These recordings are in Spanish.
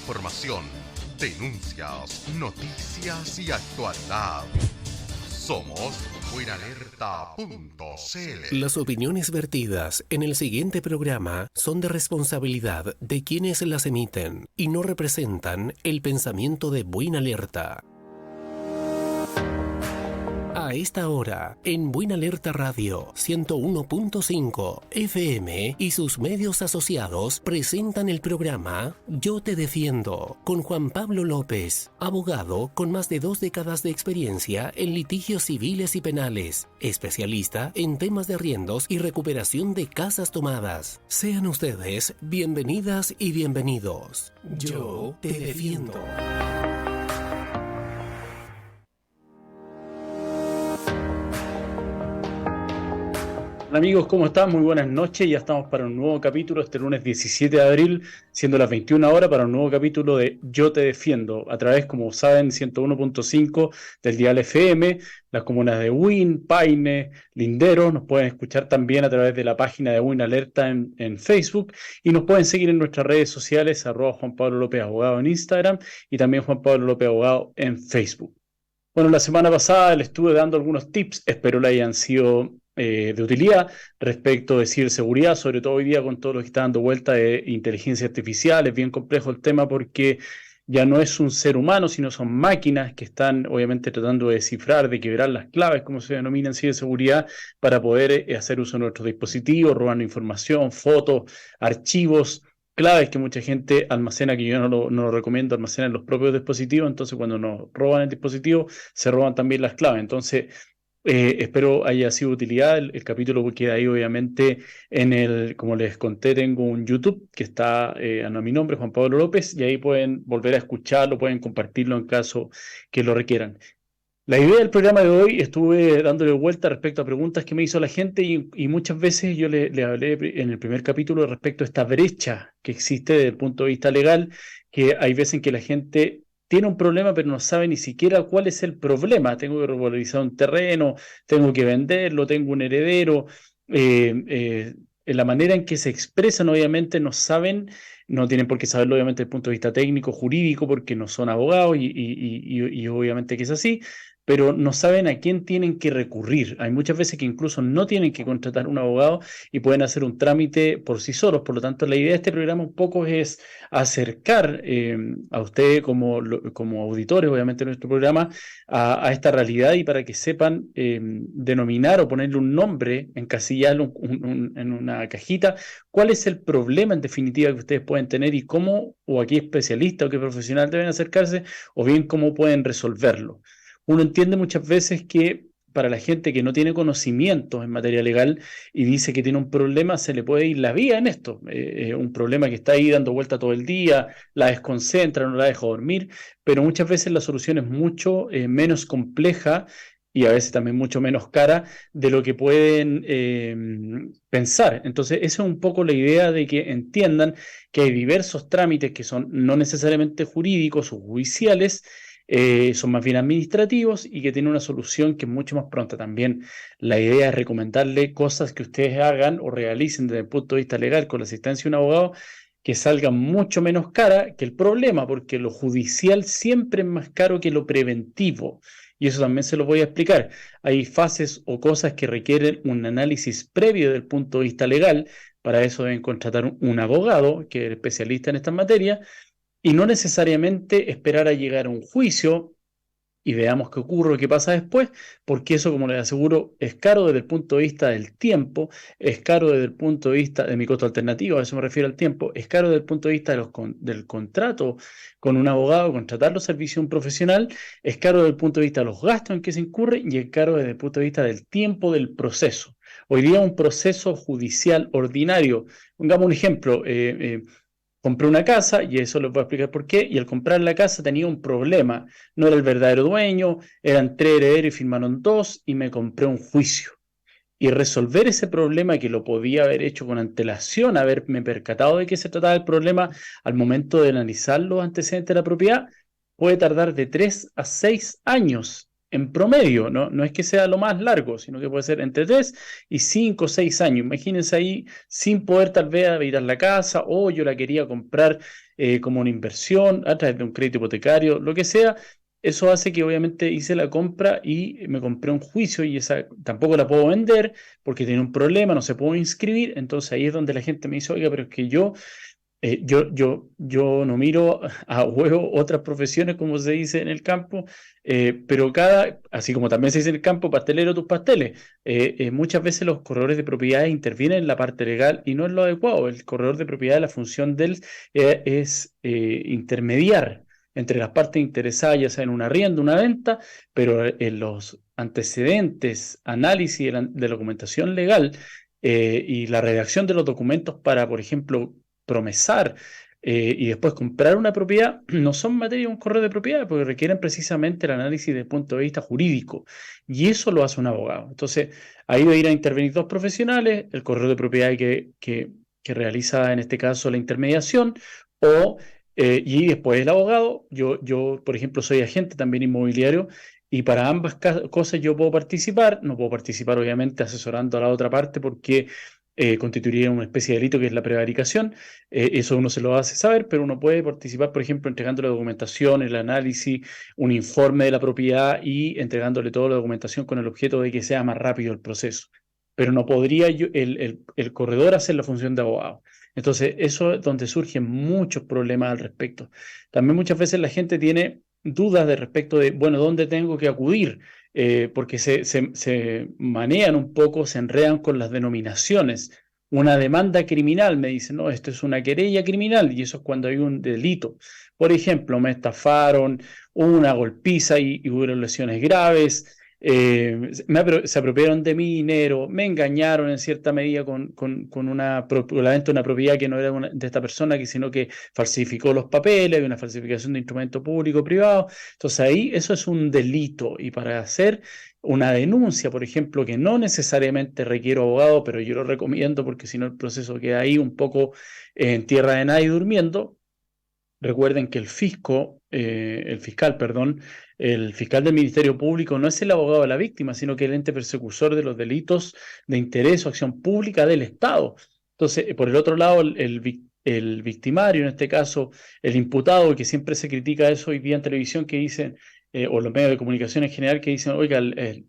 información, denuncias, noticias y actualidad. Somos buenalerta.cl. Las opiniones vertidas en el siguiente programa son de responsabilidad de quienes las emiten y no representan el pensamiento de Buena Alerta. A esta hora, en Buena Alerta Radio 101.5 FM y sus medios asociados presentan el programa Yo Te Defiendo, con Juan Pablo López, abogado con más de 2 décadas de experiencia en litigios civiles y penales, especialista en temas de arriendos y recuperación de casas tomadas. Sean ustedes bienvenidas y bienvenidos. Yo Te Defiendo. Hola amigos, ¿cómo están? Muy buenas noches. Ya estamos para un nuevo capítulo este lunes 17 de abril, siendo las 21 horas, para un nuevo capítulo de Yo Te Defiendo, a través, como saben, 101.5 del dial FM, las comunas de Huin, Paine, Lindero. Nos pueden escuchar también a través de la página de Buena Alerta en Facebook, y nos pueden seguir en nuestras redes sociales, @Juan Pablo López Abogado en Instagram y también Juan Pablo López Abogado en Facebook. Bueno, la semana pasada le estuve dando algunos tips, espero le hayan sido de utilidad respecto de ciberseguridad, sobre todo hoy día con todo lo que está dando vuelta de inteligencia artificial. Es bien complejo el tema porque ya no es un ser humano, sino son máquinas que están obviamente tratando de descifrar, de quebrar las claves, como se denomina en ciberseguridad, para poder hacer uso de nuestros dispositivos, robando información, fotos, archivos, claves que mucha gente almacena, que yo no lo recomiendo, almacenar en los propios dispositivos. Entonces cuando nos roban el dispositivo, se roban también las claves. Entonces espero haya sido de utilidad. El capítulo queda ahí obviamente como les conté, tengo un YouTube que está a mi nombre, Juan Pablo López, y ahí pueden volver a escucharlo, pueden compartirlo en caso que lo requieran. La idea del programa de hoy, estuve dándole vuelta respecto a preguntas que me hizo la gente, y muchas veces yo le hablé en el primer capítulo respecto a esta brecha que existe desde el punto de vista legal, que hay veces en que la gente tiene un problema pero no sabe ni siquiera cuál es el problema. Tengo que regularizar un terreno, tengo que venderlo, tengo un heredero. En la manera en que se expresan obviamente no saben, no tienen por qué saberlo obviamente desde el punto de vista técnico, jurídico, porque no son abogados, y obviamente que es así, pero no saben a quién tienen que recurrir. Hay muchas veces que incluso no tienen que contratar un abogado y pueden hacer un trámite por sí solos. Por lo tanto, la idea de este programa un poco es acercar a ustedes como auditores, obviamente, de nuestro programa, a esta realidad, y para que sepan denominar o ponerle un nombre, encasillarlo en una cajita, cuál es el problema en definitiva que ustedes pueden tener, y cómo, o a qué especialista o qué profesional deben acercarse, o bien cómo pueden resolverlo. Uno entiende muchas veces que para la gente que no tiene conocimientos en materia legal y dice que tiene un problema, se le puede ir la vida en esto. Un problema que está ahí dando vuelta todo el día, la desconcentra, no la deja dormir, pero muchas veces la solución es mucho menos compleja, y a veces también mucho menos cara de lo que pueden pensar. Entonces, esa es un poco la idea, de que entiendan que hay diversos trámites que son no necesariamente jurídicos o judiciales, son más bien administrativos, y que tienen una solución que es mucho más pronta. También la idea es recomendarle cosas que ustedes hagan o realicen desde el punto de vista legal con la asistencia de un abogado, que salgan mucho menos cara que el problema, porque lo judicial siempre es más caro que lo preventivo. Y eso también se lo voy a explicar. Hay fases o cosas que requieren un análisis previo desde el punto de vista legal. Para eso deben contratar un abogado que es especialista en estas materias, y no necesariamente esperar a llegar a un juicio y veamos qué ocurre o qué pasa después, porque eso, como les aseguro, es caro desde el punto de vista del tiempo, es caro desde el punto de vista de mi costo alternativo, a eso me refiero al tiempo, es caro desde el punto de vista del contrato con un abogado, contratar los servicios de un profesional, es caro desde el punto de vista de los gastos en que se incurre, y es caro desde el punto de vista del tiempo del proceso. Hoy día un proceso judicial ordinario, pongamos un ejemplo, compré una casa, y eso les voy a explicar por qué, y al comprar la casa tenía un problema. No era el verdadero dueño, eran 3 herederos y firmaron 2, y me compré un juicio. Y resolver ese problema, que lo podía haber hecho con antelación, haberme percatado de qué se trataba el problema al momento de analizar los antecedentes de la propiedad, puede tardar de 3 a 6 años en promedio, ¿no? No es que sea lo más largo, sino que puede ser entre 3 y 5 o 6 años. Imagínense ahí sin poder tal vez habitar la casa o yo la quería comprar como una inversión a través de un crédito hipotecario, lo que sea. Eso hace que obviamente hice la compra y me compré un juicio y esa tampoco la puedo vender porque tiene un problema, no se puede inscribir. Entonces ahí es donde la gente me dice, oiga, pero es que yo no miro a huevo otras profesiones, como se dice en el campo, pero así como también se dice en el campo, pastelero tus pasteles. Muchas veces los corredores de propiedades intervienen en la parte legal y no es lo adecuado. El corredor de propiedades, la función de él es intermediar entre las partes interesadas, ya sea en un arriendo, una venta, pero en los antecedentes, análisis de la documentación legal y la redacción de los documentos para, por ejemplo, promesar y después comprar una propiedad, no son materia de un correo de propiedad, porque requieren precisamente el análisis desde el punto de vista jurídico. Y eso lo hace un abogado. Entonces, ahí va a ir a intervenir dos profesionales, el correo de propiedad que realiza en este caso la intermediación, o, y después el abogado. Yo, por ejemplo, soy agente también inmobiliario. Y para ambas cosas yo puedo participar, no puedo participar obviamente asesorando a la otra parte porque constituiría una especie de delito que es la prevaricación. Eso uno se lo hace saber, pero uno puede participar, por ejemplo, entregando la documentación, el análisis, un informe de la propiedad y entregándole toda la documentación con el objeto de que sea más rápido el proceso. Pero no podría el corredor hacer la función de abogado. Entonces, eso es donde surgen muchos problemas al respecto. También muchas veces la gente tiene dudas de respecto de, bueno, ¿dónde tengo que acudir? Porque se manean un poco, se enredan con las denominaciones. Una demanda criminal, me dicen, no, esto es una querella criminal y eso es cuando hay un delito. Por ejemplo, me estafaron, hubo una golpiza y hubo lesiones graves, se apropiaron de mi dinero, me engañaron en cierta medida con la venta de una propiedad que no era de esta persona, sino que falsificó los papeles, hay una falsificación de instrumento público privado. Entonces ahí eso es un delito y para hacer una denuncia, por ejemplo, que no necesariamente requiere abogado, pero yo lo recomiendo porque si no el proceso queda ahí un poco en tierra de nadie durmiendo. Recuerden que el fiscal del Ministerio Público no es el abogado de la víctima, sino que el ente persecutor de los delitos de interés o acción pública del Estado. Entonces, por el otro lado, el victimario, en este caso, el imputado, que siempre se critica eso hoy día en televisión, que dicen, o los medios de comunicación en general, que dicen, oiga,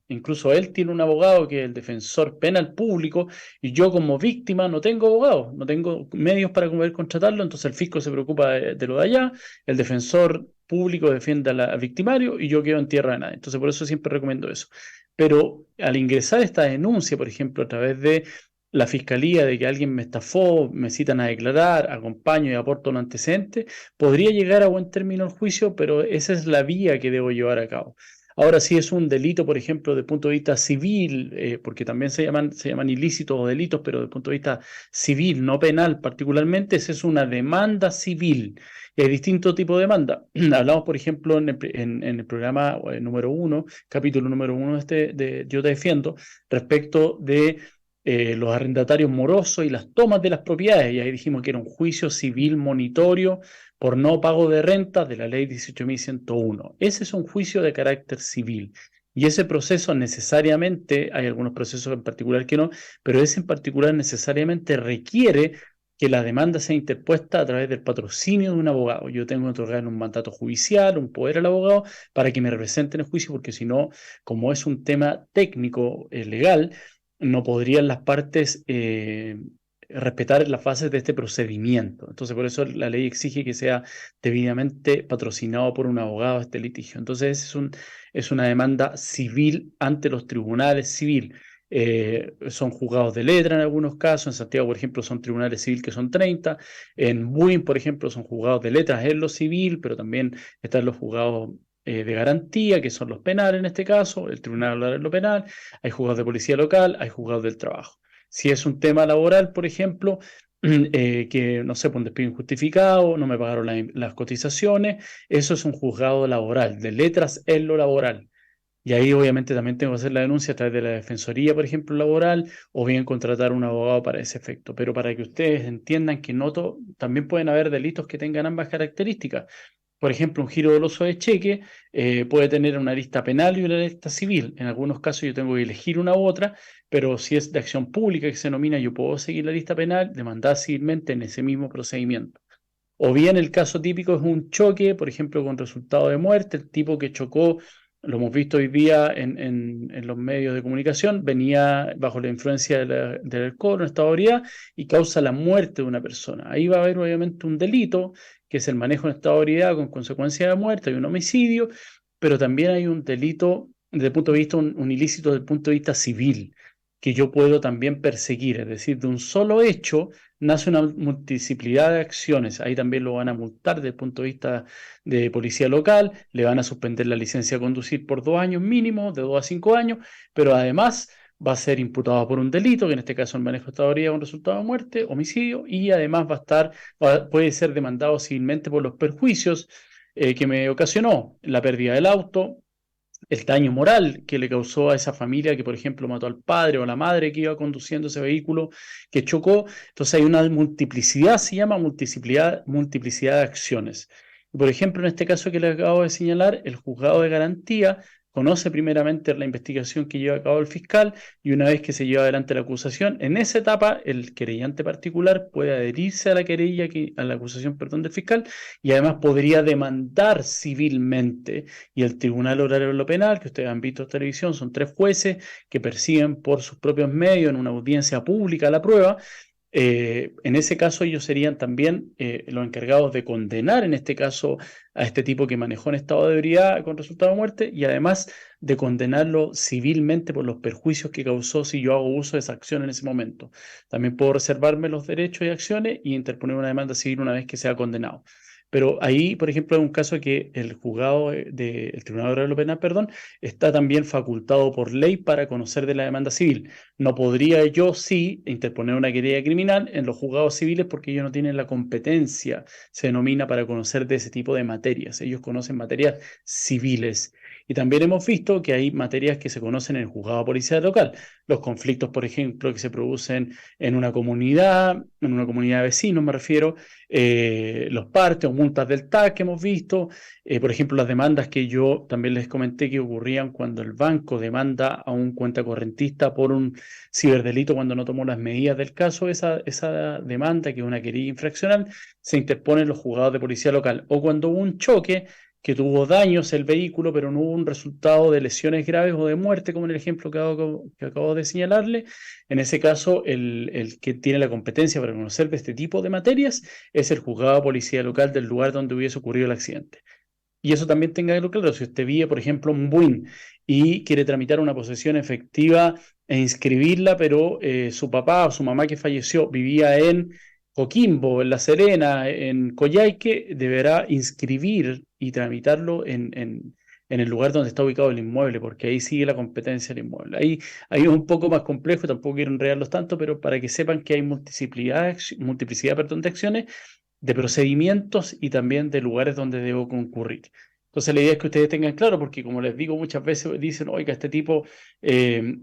incluso él tiene un abogado que es el defensor penal público y yo como víctima no tengo abogado, no tengo medios para poder contratarlo, entonces el fisco se preocupa de lo de allá, el defensor público defiende al victimario y yo quedo en tierra de nadie. Entonces por eso siempre recomiendo eso. Pero al ingresar esta denuncia, por ejemplo, a través de la fiscalía de que alguien me estafó, me citan a declarar, acompaño y aporto un antecedente, podría llegar a buen término el juicio, pero esa es la vía que debo llevar a cabo. Ahora, si es un delito, por ejemplo, desde el punto de vista civil, porque también se llaman ilícitos o delitos, pero desde el punto de vista civil, no penal particularmente, esa es una demanda civil. Y hay distintos tipos de demanda. Hablamos, por ejemplo, en el programa número 1, capítulo número 1 de Yo te defiendo, respecto de los arrendatarios morosos y las tomas de las propiedades. Y ahí dijimos que era un juicio civil monitorio por no pago de renta de la ley 18.101. Ese es un juicio de carácter civil. Y ese proceso necesariamente, hay algunos procesos en particular que no, pero ese en particular necesariamente requiere que la demanda sea interpuesta a través del patrocinio de un abogado. Yo tengo que otorgar un mandato judicial, un poder al abogado para que me represente en el juicio, porque si no, como es un tema técnico, legal, no podrían las partes respetar las fases de este procedimiento. Entonces, por eso la ley exige que sea debidamente patrocinado por un abogado este litigio. Entonces, es una demanda civil ante los tribunales civil. Son juzgados de letra en algunos casos, en Santiago, por ejemplo, son tribunales civil que son 30, en Buin, por ejemplo, son juzgados de letras en lo civil, pero también están los juzgados de garantía, que son los penales en este caso, el tribunal hablará en lo penal, hay juzgados de policía local, hay juzgados del trabajo. Si es un tema laboral, por ejemplo, que no sé, por un despido injustificado, no me pagaron las cotizaciones, eso es un juzgado laboral, de letras en lo laboral. Y ahí obviamente también tengo que hacer la denuncia a través de la Defensoría, por ejemplo, laboral, o bien contratar un abogado para ese efecto. Pero para que ustedes entiendan que también pueden haber delitos que tengan ambas características. Por ejemplo, un giro doloso de cheque puede tener una arista penal y una arista civil. En algunos casos yo tengo que elegir una u otra, pero si es de acción pública que se denomina, yo puedo seguir la lista penal, demandar civilmente en ese mismo procedimiento. O bien el caso típico es un choque, por ejemplo, con resultado de muerte, el tipo que chocó, lo hemos visto hoy día en los medios de comunicación, venía bajo la influencia del alcohol, en estado de ebriedad, y causa la muerte de una persona. Ahí va a haber obviamente un delito, que es el manejo en estado de ebriedad con consecuencia de muerte, hay un homicidio, pero también hay un delito desde el punto de vista, un ilícito desde el punto de vista civil, que yo puedo también perseguir, es decir, de un solo hecho nace una multiplicidad de acciones. Ahí también lo van a multar desde el punto de vista de policía local, le van a suspender la licencia de conducir por 2 años mínimo, de 2 a 5 años, pero además va a ser imputado por un delito, que en este caso el manejo de estado de ebriedad con resultado de muerte, homicidio, y además puede ser demandado civilmente por los perjuicios que me ocasionó la pérdida del auto, el daño moral que le causó a esa familia que, por ejemplo, mató al padre o a la madre que iba conduciendo ese vehículo que chocó. Entonces hay una multiplicidad, se llama multiplicidad de acciones. Por ejemplo, en este caso que le acabo de señalar, el juzgado de garantía conoce primeramente la investigación que lleva a cabo el fiscal y una vez que se lleva adelante la acusación, en esa etapa el querellante particular puede adherirse a la querella, a la acusación, perdón, del fiscal y además podría demandar civilmente y el Tribunal Obrero de lo Penal, que ustedes han visto en televisión, son 3 jueces que persiguen por sus propios medios en una audiencia pública la prueba. En ese caso ellos serían también los encargados de condenar, en este caso, a este tipo que manejó en estado de ebriedad con resultado de muerte y además de condenarlo civilmente por los perjuicios que causó si yo hago uso de esa acción en ese momento. También puedo reservarme los derechos y acciones y interponer una demanda civil una vez que sea condenado. Pero ahí, por ejemplo, es un caso que el juzgado del Tribunal Obrero de lo Penal, perdón, está también facultado por ley para conocer de la demanda civil. No podría yo sí interponer una querella criminal en los juzgados civiles porque ellos no tienen la competencia, se denomina, para conocer de ese tipo de materias. Ellos conocen materias civiles. Y también hemos visto que hay materias que se conocen en el juzgado policial local. Los conflictos, por ejemplo, que se producen en una comunidad de vecinos, me refiero, los partes o multas del TAC que hemos visto, por ejemplo, las demandas que yo también les comenté que ocurrían cuando el banco demanda a un cuentacorrentista por un ciberdelito cuando no tomó las medidas del caso, esa demanda, que es una querella infraccional, se interpone en los juzgados de policía local, o cuando hubo un choque que tuvo daños el vehículo, pero no hubo un resultado de lesiones graves o de muerte, como en el ejemplo que acabo de señalarle. En ese caso, el que tiene la competencia para conocer de este tipo de materias es el juzgado de policía local del lugar donde hubiese ocurrido el accidente. Y eso también tenga claro, si usted vive, por ejemplo, un BUIN y quiere tramitar una posesión efectiva e inscribirla, pero su papá o su mamá que falleció vivía en Coquimbo, en La Serena, en Coyhaique, deberá inscribir y tramitarlo en el lugar donde está ubicado el inmueble, porque ahí sigue la competencia del inmueble. Ahí es un poco más complejo, tampoco quiero enredarlos tanto, pero para que sepan que hay multiplicidad, perdón, de acciones, de procedimientos y también de lugares donde debo concurrir. Entonces la idea es que ustedes tengan claro, porque como les digo, muchas veces dicen, oiga, este tipo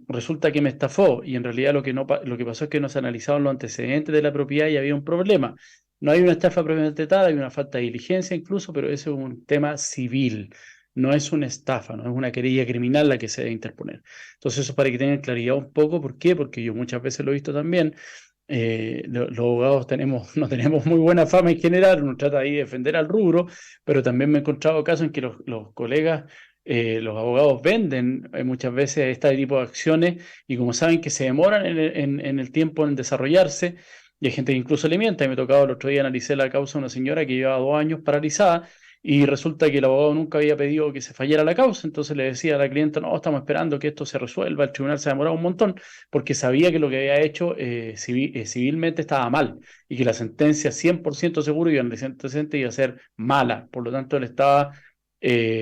resulta que me estafó, y en realidad lo que pasó es que no se analizaban los antecedentes de la propiedad y había un problema. No hay una estafa propiamente tal, hay una falta de diligencia incluso, pero eso es un tema civil. No es una estafa, no es una querella criminal la que se debe interponer. Entonces eso para que tengan claridad un poco. ¿Por qué? Porque yo muchas veces lo he visto también. Los abogados no tenemos muy buena fama en general, uno trata ahí de defender al rubro, pero también me he encontrado casos en que los colegas, los abogados venden muchas veces este tipo de acciones y como saben que se demoran en el tiempo en desarrollarse, y hay gente que incluso le miente. Me tocaba el otro día analicé la causa de una señora que llevaba 2 años paralizada y resulta que el abogado nunca había pedido que se fallara la causa, entonces le decía a la clienta, no, estamos esperando que esto se resuelva, el tribunal se ha demorado un montón, porque sabía que lo que había hecho civilmente estaba mal y que la sentencia 100% seguro iba a ser mala, por lo tanto él estaba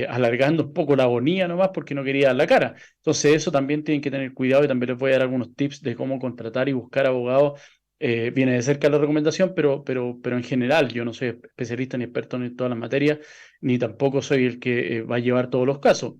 alargando un poco la agonía nomás porque no quería dar la cara. Entonces eso también tienen que tener cuidado y también les voy a dar algunos tips de cómo contratar y buscar abogados. Viene de cerca la recomendación, pero en general yo no soy especialista ni experto en todas las materias, ni tampoco soy el que va a llevar todos los casos.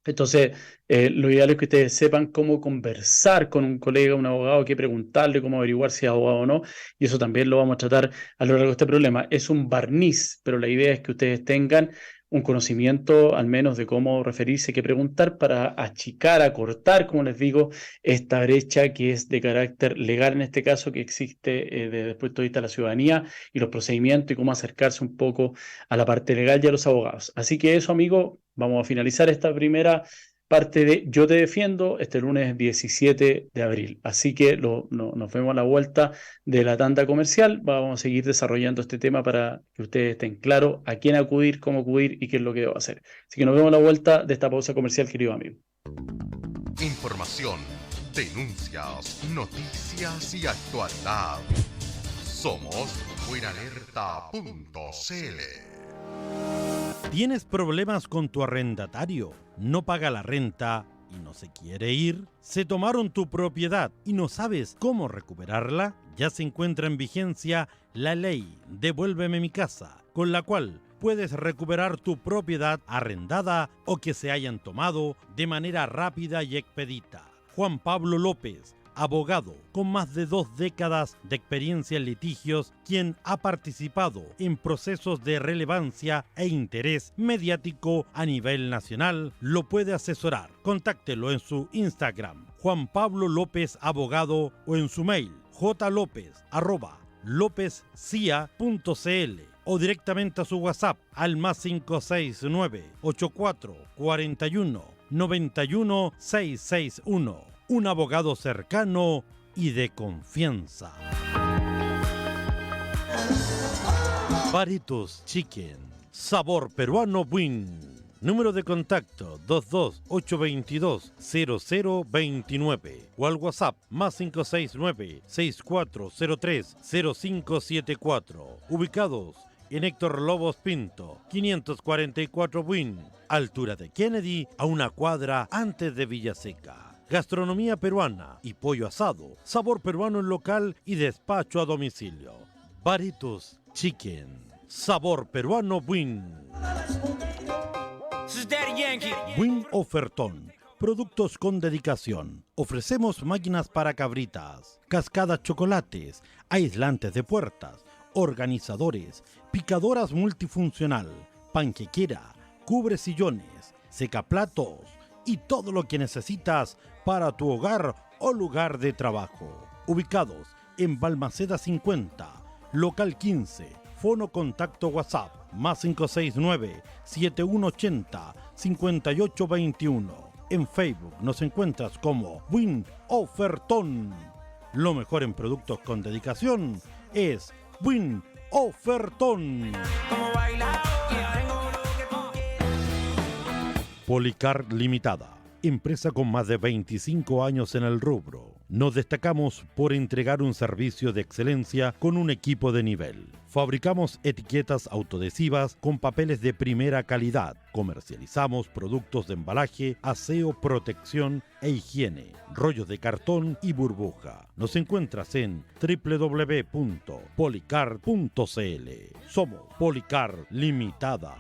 Entonces, lo ideal es que ustedes sepan cómo conversar con un colega, un abogado, qué preguntarle, cómo averiguar si es abogado o no, y eso también lo vamos a tratar a lo largo de este problema. Es un barniz, pero la idea es que ustedes tengan un conocimiento al menos de cómo referirse, qué preguntar para achicar, acortar, como les digo, esta brecha que es de carácter legal en este caso, que existe desde el punto de vista de la ciudadanía y los procedimientos y cómo acercarse un poco a la parte legal y a los abogados. Así que eso, amigo, vamos a finalizar esta primera parte de Yo Te Defiendo este lunes 17 de abril. Así que nos vemos a la vuelta de la tanda comercial. Vamos a seguir desarrollando este tema para que ustedes estén claros a quién acudir, cómo acudir y qué es lo que debo hacer. Así que nos vemos a la vuelta de esta pausa comercial, querido amigo. Información, denuncias, noticias y actualidad. Somos buenalerta.cl. ¿Tienes problemas con tu arrendatario? ¿No paga la renta y no se quiere ir? ¿Se tomaron tu propiedad y no sabes cómo recuperarla? Ya se encuentra en vigencia la ley Devuélveme mi casa, con la cual puedes recuperar tu propiedad arrendada o que se hayan tomado de manera rápida y expedita. Juan Pablo López, abogado con más de 2 décadas de experiencia en litigios, quien ha participado en procesos de relevancia e interés mediático a nivel nacional, lo puede asesorar. Contáctelo en su Instagram, Juan Pablo López Abogado, o en su mail, jlopez@lopezcia.cl, o directamente a su WhatsApp al +569 84 41 91 661. Un abogado cercano y de confianza. Baritos Chicken, sabor peruano Buin. Número de contacto 22-822-0029 o al WhatsApp +569-6403-0574. Ubicados en Héctor Lobos Pinto, 544 Buin, altura de Kennedy, a una cuadra antes de Villaseca. Gastronomía peruana y pollo asado, sabor peruano en local y despacho a domicilio. Baritos Chicken, sabor peruano Buin. Buin Ofertón, productos con dedicación. Ofrecemos máquinas para cabritas, cascadas chocolates, aislantes de puertas, organizadores, picadoras multifuncional, panquequera, cubre sillones, secaplatos y todo lo que necesitas para tu hogar o lugar de trabajo. Ubicados en Balmaceda 50, local 15, fono contacto WhatsApp +569-7180-5821. En Facebook nos encuentras como Buin Ofertón. Lo mejor en productos con dedicación es Buin Ofertón. Policar Limitada, empresa con más de 25 años en el rubro. Nos destacamos por entregar un servicio de excelencia con un equipo de nivel. Fabricamos etiquetas autoadhesivas con papeles de primera calidad. Comercializamos productos de embalaje, aseo, protección e higiene, rollos de cartón y burbuja. Nos encuentras en www.policar.cl. Somos Policar Limitada.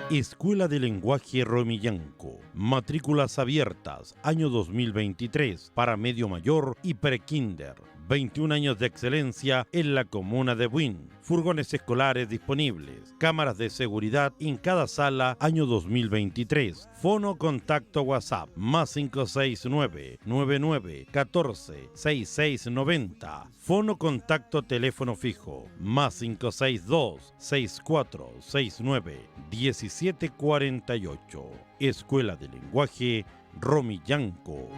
Escuela de Lenguaje Romillanco. Matrículas abiertas, año 2023, para medio mayor y prekinder. 21 años de excelencia en la comuna de Buin. Furgones escolares disponibles. Cámaras de seguridad en cada sala, año 2023. Fono contacto WhatsApp +569 99 14 6690. Fono contacto teléfono fijo +562 6469 1748. Escuela de Lenguaje Romillanco.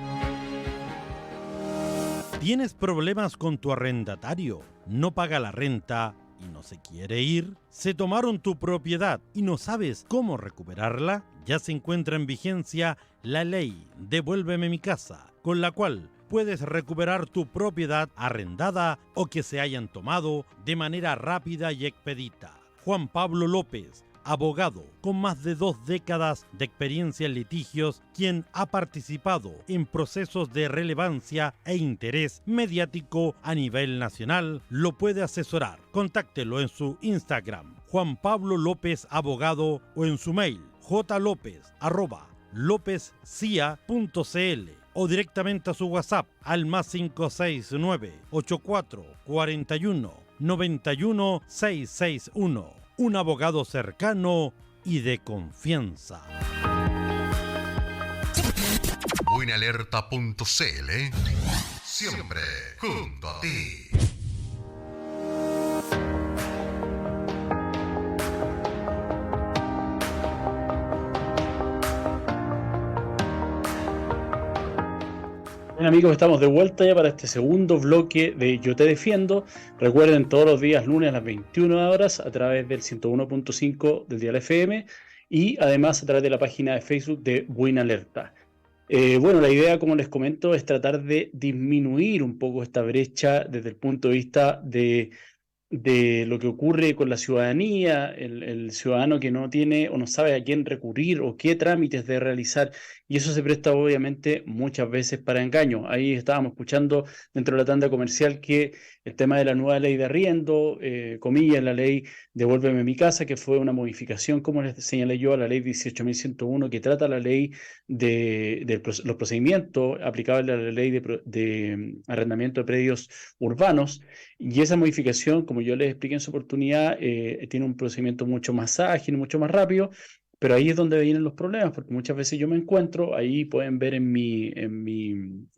¿Tienes problemas con tu arrendatario? ¿No paga la renta y no se quiere ir? ¿Se tomaron tu propiedad y no sabes cómo recuperarla? Ya se encuentra en vigencia la ley Devuélveme mi casa, con la cual puedes recuperar tu propiedad arrendada o que se hayan tomado de manera rápida y expedita. Juan Pablo López, abogado con más de 2 décadas de experiencia en litigios, quien ha participado en procesos de relevancia e interés mediático a nivel nacional, lo puede asesorar. Contáctelo en su Instagram, Juan Pablo López Abogado o en su mail jlopez@lopezcia.cl o directamente a su WhatsApp al +569 84 41 91 661. Un abogado cercano y de confianza. Buenalerta.cl, siempre junto a ti. Bien, amigos, estamos de vuelta ya para este segundo bloque de Yo Te Defiendo. Recuerden, todos los días lunes a las 21 horas a través del 101.5 del dial FM y además a través de la página de Facebook de Buena Alerta. Bueno, la idea, como les comento, es tratar de disminuir un poco esta brecha desde el punto de vista de lo que ocurre con la ciudadanía, el ciudadano que no tiene o no sabe a quién recurrir o qué trámites de realizar, y eso se presta obviamente muchas veces para engaños. Ahí estábamos escuchando dentro de la tanda comercial que el tema de la nueva ley de arriendo, comillas, la ley Devuélveme mi casa, que fue una modificación, como les señalé yo, a la ley 18.101, que trata la ley de los procedimientos aplicables a la ley de arrendamiento de predios urbanos. Y esa modificación, como yo les expliqué en su oportunidad, tiene un procedimiento mucho más ágil, mucho más rápido, pero ahí es donde vienen los problemas, porque muchas veces yo me encuentro, ahí pueden ver en mi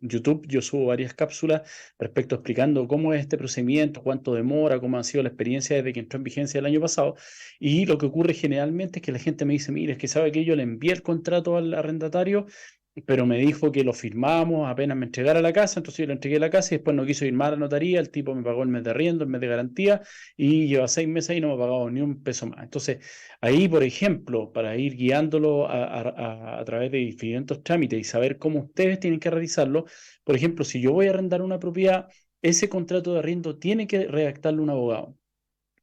YouTube, yo subo varias cápsulas respecto explicando cómo es este procedimiento, cuánto demora, cómo ha sido la experiencia desde que entró en vigencia el año pasado, y lo que ocurre generalmente es que la gente me dice, mire, es que sabe que yo le envié el contrato al arrendatario, pero me dijo que lo firmamos apenas me entregara la casa, entonces yo le entregué la casa y después no quiso ir más a la notaría, el tipo me pagó el mes de arriendo, el mes de garantía, y lleva 6 meses y no me ha pagado ni un peso más. Entonces, ahí, por ejemplo, para ir guiándolo a través de diferentes trámites y saber cómo ustedes tienen que realizarlo, por ejemplo, si yo voy a arrendar una propiedad, ese contrato de arriendo tiene que redactarlo un abogado.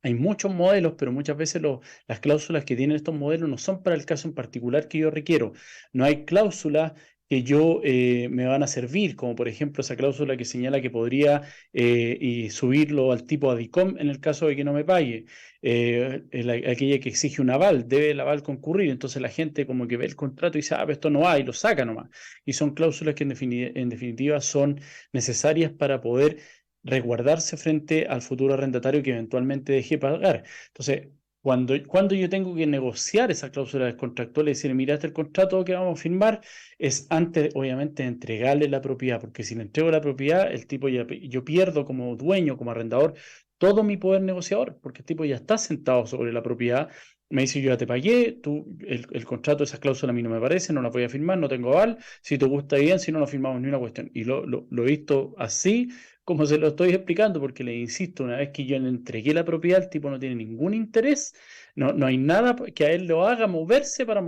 Hay muchos modelos, pero muchas veces las cláusulas que tienen estos modelos no son para el caso en particular que yo requiero. No hay cláusulas que me van a servir, como por ejemplo esa cláusula que señala que podría y subirlo al tipo ADICOM en el caso de que no me pague. Aquella que exige un aval, debe el aval concurrir. Entonces la gente como que ve el contrato y dice, pero esto no hay, lo saca nomás. Y son cláusulas que en definitiva son necesarias para poder resguardarse frente al futuro arrendatario que eventualmente deje pagar. Entonces, cuando yo tengo que negociar esa cláusula contractual y decir, mira, este es el contrato que vamos a firmar, es antes, obviamente, de entregarle la propiedad, porque si le entrego la propiedad, el tipo yo pierdo como dueño, como arrendador, todo mi poder negociador, porque el tipo ya está sentado sobre la propiedad. Me dice, yo ya te pagué, el contrato, esas cláusulas a mí no me parece, no las voy a firmar, no tengo aval, si te gusta bien, si no, no firmamos ni una cuestión. Y lo he visto así, como se lo estoy explicando, porque le insisto, una vez que yo le entregué la propiedad, el tipo no tiene ningún interés, no hay nada que a él lo haga moverse para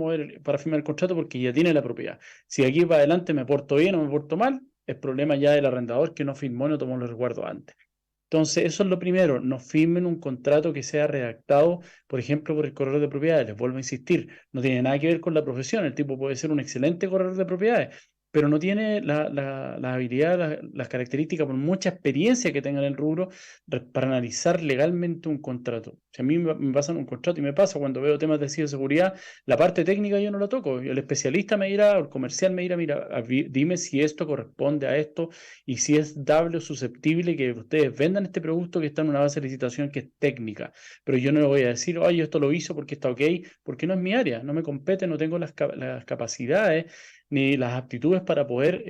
firmar el contrato, porque ya tiene la propiedad. Si aquí para adelante me porto bien o me porto mal, es problema ya del arrendador que no firmó y no tomó los resguardos antes. Entonces, eso es lo primero, no firmen un contrato que sea redactado, por ejemplo, por el corredor de propiedades. Les vuelvo a insistir, no tiene nada que ver con la profesión, el tipo puede ser un excelente corredor de propiedades, pero no tiene la habilidad, las características, por mucha experiencia que tenga en el rubro, para analizar legalmente un contrato. Si a mí me pasan un contrato y me pasa cuando veo temas de ciberseguridad, la parte técnica yo no la toco, el especialista me dirá, o el comercial me dirá, mira, dime si esto corresponde a esto y si es dable o susceptible que ustedes vendan este producto que está en una base de licitación que es técnica. Pero yo no le voy a decir, oye, esto lo hizo porque está ok, porque no es mi área, no me compete, no tengo las capacidades ni las aptitudes para poder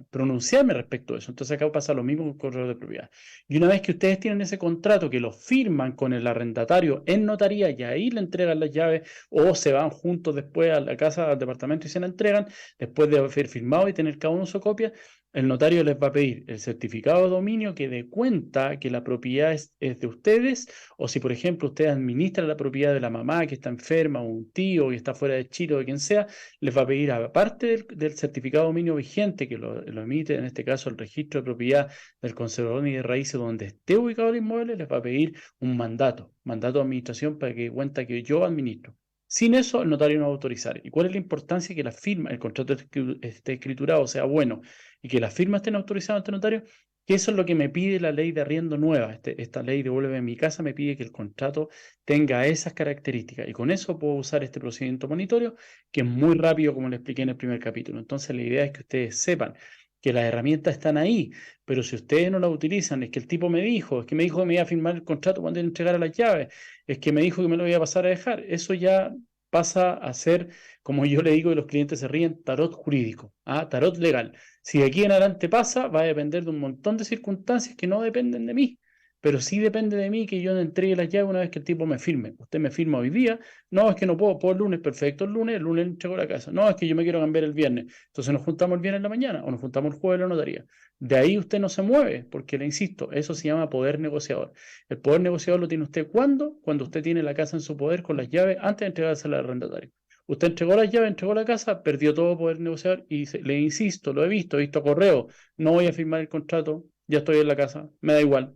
pronunciarme respecto a eso. Entonces acá pasa lo mismo con el corredor de propiedad. Y una vez que ustedes tienen ese contrato, que lo firman con el arrendatario en notaría y ahí le entregan las llaves o se van juntos después a la casa, al departamento y se la entregan, después de haber firmado y tener cada uno su copia, el notario les va a pedir el certificado de dominio que dé cuenta que la propiedad es de ustedes, o si por ejemplo ustedes administran la propiedad de la mamá que está enferma o un tío que está fuera de Chile o de quien sea, les va a pedir, aparte del certificado de dominio vigente que lo emite en este caso el registro de propiedad del conservador de raíces donde esté ubicado el inmueble, les va a pedir un mandato de administración para que dé cuenta que yo administro. Sin eso, el notario no va a autorizar. ¿Y cuál es la importancia? Que la firma, el contrato esté escriturado, sea bueno, y que las firmas estén autorizadas ante el notario, Que eso es lo que me pide la ley de arriendo nueva. Esta ley Devuélveme mi casa me pide que el contrato tenga esas características. Y con eso puedo usar este procedimiento monitorio, que es muy rápido, como le expliqué en el primer capítulo. Entonces, la idea es que ustedes sepan que las herramientas están ahí, pero si ustedes no las utilizan, es que el tipo me dijo, es que me dijo que me iba a firmar el contrato cuando él entregara las llaves, es que me dijo que me lo iba a pasar a dejar. Eso ya pasa a ser, como yo le digo, y los clientes se ríen, tarot jurídico, tarot legal. Si de aquí en adelante pasa, va a depender de un montón de circunstancias que no dependen de mí, pero sí depende de mí que yo le entregue las llaves una vez que el tipo me firme. Usted me firma hoy día, no, es que no puedo el lunes, perfecto, el lunes le entrego la casa, no, es que yo me quiero cambiar el viernes, entonces nos juntamos el viernes en la mañana o nos juntamos el jueves en la notaría. De ahí usted no se mueve, porque le insisto, eso se llama poder negociador. El poder negociador lo tiene usted cuando usted tiene la casa en su poder con las llaves antes de entregársela al arrendatario. Usted entregó las llaves, entregó la casa, perdió todo poder negociar y le insisto, lo he visto correo, no voy a firmar el contrato, ya estoy en la casa, me da igual.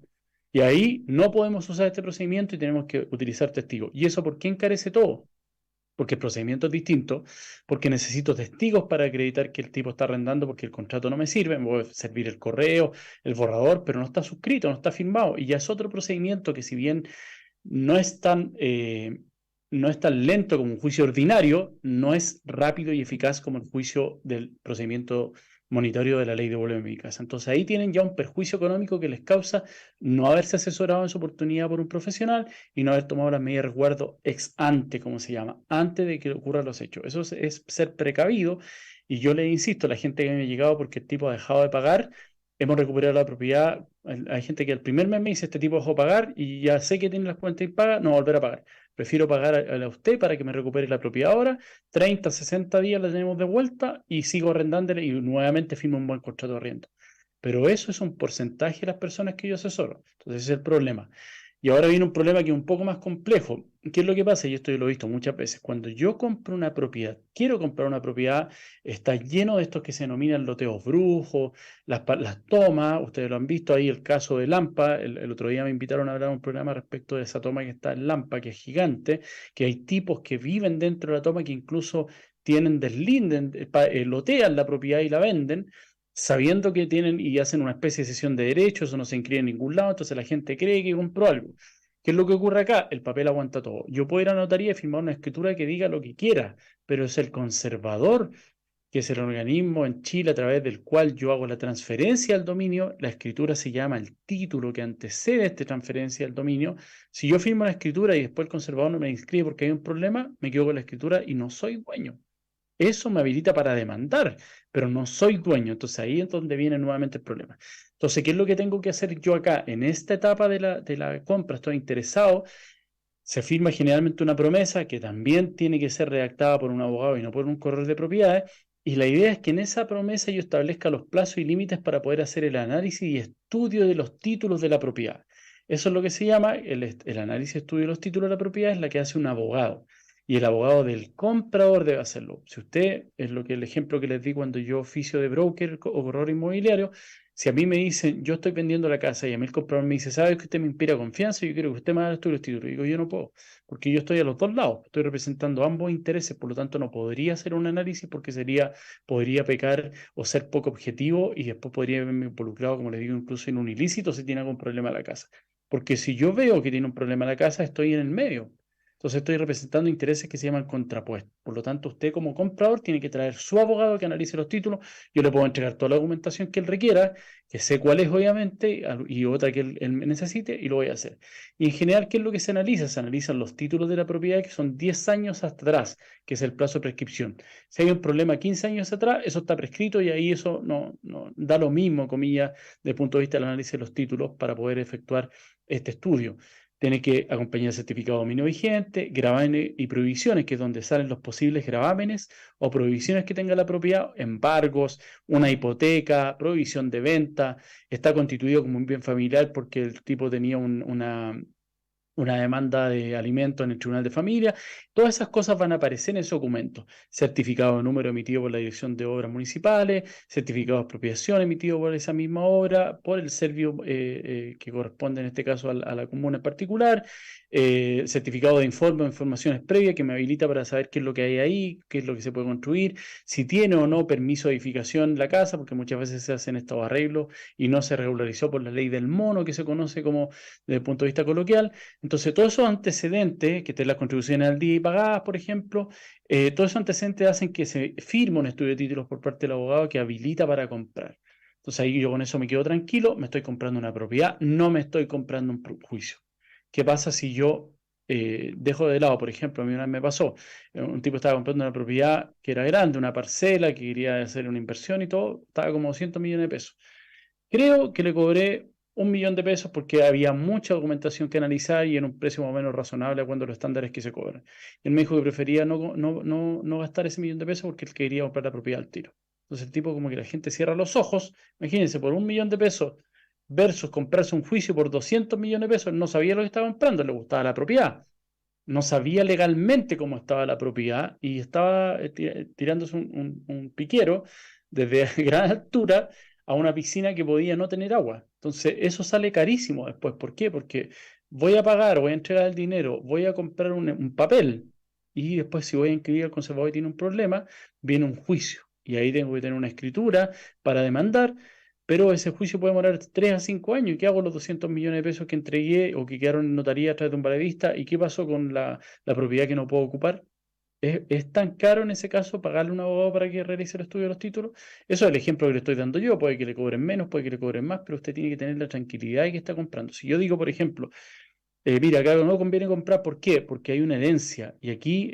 Y ahí no podemos usar este procedimiento y tenemos que utilizar testigos. ¿Y eso por qué encarece todo? Porque el procedimiento es distinto, porque necesito testigos para acreditar que el tipo está arrendando porque el contrato no me sirve, me puede servir el correo, el borrador, pero no está suscrito, no está firmado. Y ya es otro procedimiento que si bien no es tan, no es tan lento como un juicio ordinario, no es rápido y eficaz como el juicio del procedimiento monetario de la ley de Devuélveme mi casa. Entonces ahí tienen ya un perjuicio económico que les causa no haberse asesorado en su oportunidad por un profesional y no haber tomado las medidas de resguardo ex ante, como se llama, antes de que ocurran los hechos. Eso es ser precavido y yo le insisto, la gente que me ha llegado porque el tipo ha dejado de pagar, hemos recuperado la propiedad. Hay gente que el primer mes me dice, este tipo dejó pagar y ya sé que tiene las cuentas impagas, no volver a pagar. Prefiero pagar a usted para que me recupere la propiedad ahora. 30, 60 días la tenemos de vuelta y sigo arrendándole y nuevamente firmo un buen contrato de arriendo. Pero eso es un porcentaje de las personas que yo asesoro. Entonces ese es el problema. Y ahora viene un problema que es un poco más complejo. ¿Qué es lo que pasa? Y esto yo lo he visto muchas veces. Cuando yo compro una propiedad, quiero comprar una propiedad, está lleno de estos que se denominan loteos brujos, las tomas. Ustedes lo han visto ahí, el caso de Lampa. El otro día me invitaron a hablar un programa respecto de esa toma que está en Lampa, que es gigante, que hay tipos que viven dentro de la toma que incluso tienen deslinden, lotean la propiedad y la venden sabiendo que tienen y hacen una especie de cesión de derechos, eso no se inscribe en ningún lado, entonces la gente cree que compró algo. ¿Qué es lo que ocurre acá? El papel aguanta todo. Yo puedo ir a la notaría y firmar una escritura que diga lo que quiera, pero es el conservador, que es el organismo en Chile a través del cual yo hago la transferencia al dominio. La escritura se llama el título que antecede a esta transferencia al dominio. Si yo firmo la escritura y después el conservador no me inscribe porque hay un problema, me quedo con la escritura y no soy dueño. Eso me habilita para demandar, pero no soy dueño. Entonces ahí es donde viene nuevamente el problema. Entonces, ¿qué es lo que tengo que hacer yo acá? En esta etapa de la compra, estoy interesado. Se firma generalmente una promesa que también tiene que ser redactada por un abogado y no por un corredor de propiedades. Y la idea es que en esa promesa yo establezca los plazos y límites para poder hacer el análisis y estudio de los títulos de la propiedad. Eso es lo que se llama el análisis y estudio de los títulos de la propiedad, es la que hace un abogado. Y el abogado del comprador debe hacerlo. Si usted, es lo que el ejemplo que les di cuando yo oficio de broker o corredor inmobiliario, si a mí me dicen, yo estoy vendiendo la casa y a mí el comprador me dice, ¿sabe que usted me inspira confianza? Yo quiero que usted me haga los títulos. Digo, yo no puedo, porque yo estoy a los dos lados, estoy representando ambos intereses, por lo tanto no podría hacer un análisis porque podría pecar o ser poco objetivo y después podría verme involucrado, como les digo, incluso en un ilícito si tiene algún problema en la casa. Porque si yo veo que tiene un problema en la casa, estoy en el medio. Entonces estoy representando intereses que se llaman contrapuestos. Por lo tanto, usted como comprador tiene que traer su abogado que analice los títulos. Yo le puedo entregar toda la documentación que él requiera, que sé cuál es obviamente, y otra que él necesite, y lo voy a hacer. Y en general, ¿qué es lo que se analiza? Se analizan los títulos de la propiedad que son 10 años hasta atrás, que es el plazo de prescripción. Si hay un problema 15 años atrás, eso está prescrito y ahí eso no da lo mismo, comillas, desde el punto de vista del análisis de los títulos para poder efectuar este estudio. Tiene que acompañar el certificado de dominio vigente, gravámenes y prohibiciones, que es donde salen los posibles gravámenes o prohibiciones que tenga la propiedad, embargos, una hipoteca, prohibición de venta. Está constituido como un bien familiar porque el tipo tenía un una demanda de alimentos en el Tribunal de Familia. Todas esas cosas van a aparecer en ese documento. Certificado de número emitido por la Dirección de Obras Municipales, certificado de expropiación emitido por esa misma obra, por el servicio que corresponde en este caso a la comuna en particular, certificado de informe o informaciones previas que me habilita para saber qué es lo que hay ahí, qué es lo que se puede construir, si tiene o no permiso de edificación la casa, porque muchas veces se hacen estos arreglos y no se regularizó por la ley del mono, que se conoce como desde el punto de vista coloquial. Entonces, todos esos antecedentes, que estén las contribuciones al día y pagadas, por ejemplo, todos esos antecedentes hacen que se firme un estudio de títulos por parte del abogado que habilita para comprar. Entonces, ahí yo con eso me quedo tranquilo, me estoy comprando una propiedad, no me estoy comprando un juicio. ¿Qué pasa si yo dejo de lado? Por ejemplo, a mí una vez me pasó, un tipo estaba comprando una propiedad que era grande, una parcela, que quería hacer una inversión y todo, estaba como 200 millones de pesos. Creo que le cobré 1 millón de pesos porque había mucha documentación que analizar y en un precio más o menos razonable a cuando los estándares que se cobran. Y él me dijo que prefería no gastar ese 1 millón de pesos porque él quería comprar la propiedad al tiro. Entonces el tipo como que la gente cierra los ojos, imagínense, por 1 millón de pesos versus comprarse un juicio por 200 millones de pesos, no sabía lo que estaba comprando, le gustaba la propiedad. No sabía legalmente cómo estaba la propiedad y estaba tirándose un piquero desde gran altura a una piscina que podía no tener agua. Entonces, eso sale carísimo después. ¿Por qué? Porque voy a pagar, voy a entregar el dinero, voy a comprar un papel y después si voy a inscribir al conservador y tiene un problema, viene un juicio. Y ahí tengo que tener una escritura para demandar, pero ese juicio puede demorar 3 a 5 años. ¿Y qué hago con los 200 millones de pesos que entregué o que quedaron en notaría a través de un paradista? ¿Y qué pasó con la propiedad que no puedo ocupar? ¿Es tan caro en ese caso pagarle a un abogado para que realice el estudio de los títulos? Eso es el ejemplo que le estoy dando yo. Puede que le cobren menos, puede que le cobren más, pero usted tiene que tener la tranquilidad de que está comprando. Si yo digo, por ejemplo, mira, acá no conviene comprar, ¿por qué? Porque hay una herencia y aquí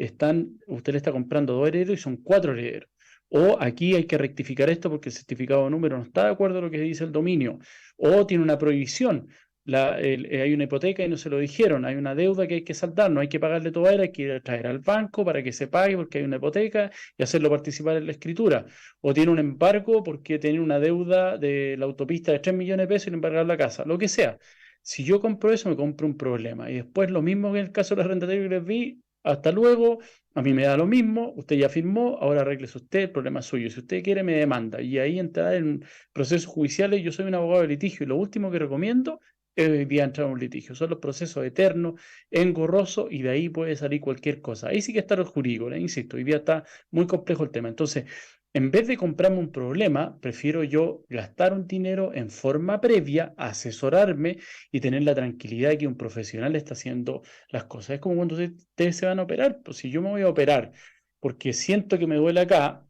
usted le está comprando 2 herederos y son 4 herederos. O aquí hay que rectificar esto porque el certificado de número no está de acuerdo a lo que dice el dominio. O tiene una prohibición. Hay una hipoteca y no se lo dijeron. Hay una deuda que hay que saldar, no hay que pagarle todo a él, hay que ir a traer al banco para que se pague porque hay una hipoteca y hacerlo participar en la escritura. O tiene un embargo porque tiene una deuda de la autopista de 3 millones de pesos y le embargar la casa, lo que sea. Si yo compro eso, me compro un problema. Y después lo mismo que en el caso de los arrendatarios que les vi, hasta luego, a mí me da lo mismo, usted ya firmó, ahora arréglese usted, el problema es suyo. Si usted quiere, me demanda. Y ahí entrar en procesos judiciales, yo soy un abogado de litigio y lo último que recomiendo es hoy día entrar en un litigio. Son los procesos eternos, engorrosos y de ahí puede salir cualquier cosa. Ahí sí que está el jurídico, le insisto, hoy día está muy complejo el tema. Entonces, en vez de comprarme un problema, prefiero yo gastar un dinero en forma previa, asesorarme y tener la tranquilidad de que un profesional está haciendo las cosas. Es como cuando ustedes se van a operar. Pues si yo me voy a operar porque siento que me duele acá,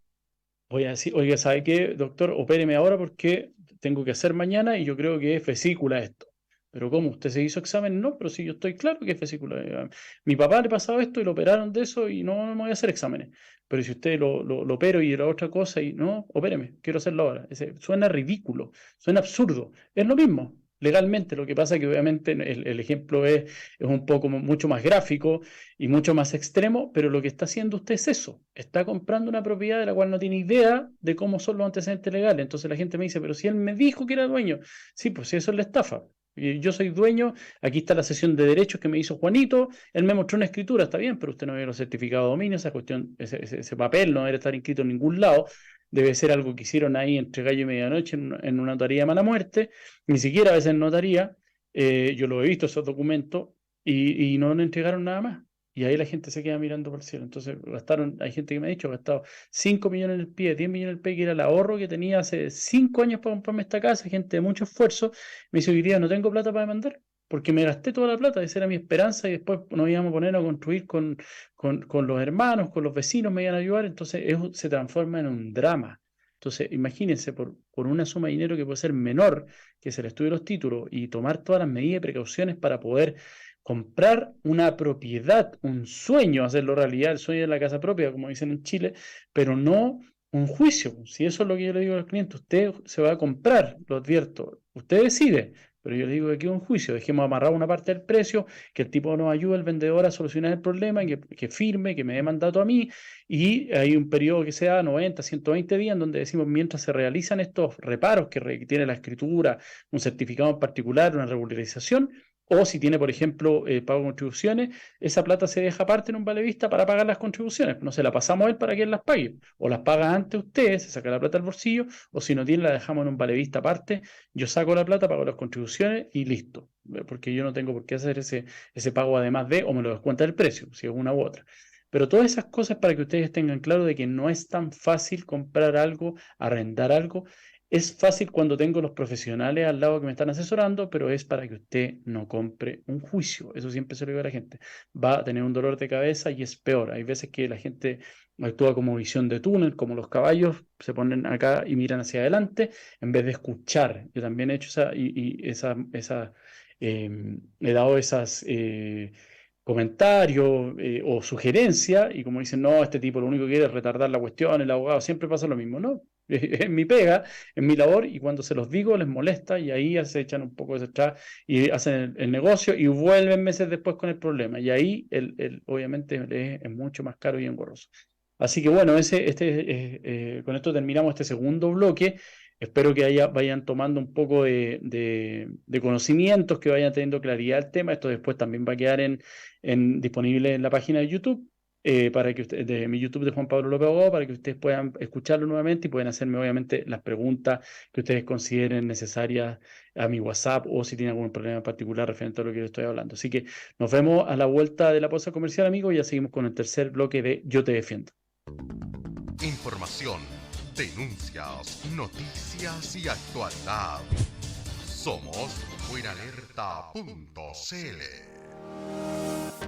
voy a decir, oiga, ¿sabe qué, doctor? Opéreme ahora porque tengo que hacer mañana y yo creo que es vesícula esto. Pero ¿cómo? ¿Usted se hizo examen? No, pero sí, yo estoy claro que es vesícula. Mi papá le pasaba esto y lo operaron de eso y no me voy a hacer exámenes. Pero si usted lo opero y era otra cosa y no, opéreme, quiero hacerlo ahora. Suena ridículo, suena absurdo. Es lo mismo. Legalmente, lo que pasa es que obviamente el ejemplo es un poco mucho más gráfico y mucho más extremo, pero lo que está haciendo usted es eso, está comprando una propiedad de la cual no tiene idea de cómo son los antecedentes legales. Entonces la gente me dice, pero si él me dijo que era dueño, sí, pues si eso es la estafa. Yo soy dueño, aquí está la sesión de derechos que me hizo Juanito, él me mostró una escritura, está bien, pero usted no ve los certificados de dominio, esa cuestión, ese papel no debe estar inscrito en ningún lado, debe ser algo que hicieron ahí entre gallo y medianoche en una notaría de mala muerte, ni siquiera a veces en notaría, yo lo he visto esos documentos y no le entregaron nada más. Y ahí la gente se queda mirando por el cielo. Entonces gastaron, hay gente que me ha dicho, gastado 5 millones en el pie, 10 millones en el pie, que era el ahorro que tenía hace 5 años para comprarme esta casa, gente de mucho esfuerzo. Me dice, hoy día no tengo plata para demandar, porque me gasté toda la plata, esa era mi esperanza, y después nos íbamos a poner a construir con los hermanos, con los vecinos, me iban a ayudar, entonces eso se transforma en un drama. Entonces, imagínense, por una suma de dinero que puede ser menor, que es el estudio de los títulos, y tomar todas las medidas y precauciones para poder comprar una propiedad, un sueño, hacerlo realidad, el sueño de la casa propia, como dicen en Chile, pero no un juicio. Si eso es lo que yo le digo a los clientes, usted se va a comprar, lo advierto, usted decide, pero yo le digo que aquí es un juicio, dejemos amarrar una parte del precio, que el tipo nos ayude, el vendedor, a solucionar el problema, que firme, que me dé mandato a mí, y hay un periodo que sea 90, 120 días, en donde decimos, mientras se realizan estos reparos que tiene la escritura, un certificado en particular, una regularización, O si tiene, por ejemplo, pago de contribuciones, esa plata se deja aparte en un vale vista para pagar las contribuciones. No se la pasamos a él para que él las pague. O las paga antes usted, se saca la plata del bolsillo, o si no tiene, la dejamos en un vale vista aparte. Yo saco la plata, pago las contribuciones y listo. Porque yo no tengo por qué hacer ese pago además de, o me lo descuenta el precio, si es una u otra. Pero todas esas cosas para que ustedes tengan claro de que no es tan fácil comprar algo, arrendar algo. Es fácil cuando tengo los profesionales al lado que me están asesorando, pero es para que usted no compre un juicio. Eso siempre se lo digo a la gente. Va a tener un dolor de cabeza y es peor. Hay veces que la gente actúa como visión de túnel, como los caballos se ponen acá y miran hacia adelante en vez de escuchar. Yo también he hecho he dado esas comentarios o sugerencias y como dicen, no, este tipo lo único que quiere es retardar la cuestión, el abogado, siempre pasa lo mismo, ¿no? Es mi pega, es mi labor y cuando se los digo les molesta y ahí ya se echan un poco de atrás y hacen el negocio y vuelven meses después con el problema y ahí obviamente es mucho más caro y engorroso. Así que bueno, con esto terminamos este segundo bloque. Espero que vayan tomando un poco de conocimientos, que vayan teniendo claridad el tema. Esto después también va a quedar disponible en la página de YouTube, de mi YouTube de Juan Pablo López Abogado, para que ustedes puedan escucharlo nuevamente y puedan hacerme obviamente las preguntas que ustedes consideren necesarias a mi WhatsApp o si tienen algún problema en particular referente a lo que les estoy hablando. Así que nos vemos a la vuelta de la pausa comercial, amigos, y ya seguimos con el tercer bloque de Yo Te Defiendo. Información, denuncias, noticias y actualidad. Somos buenalerta.cl.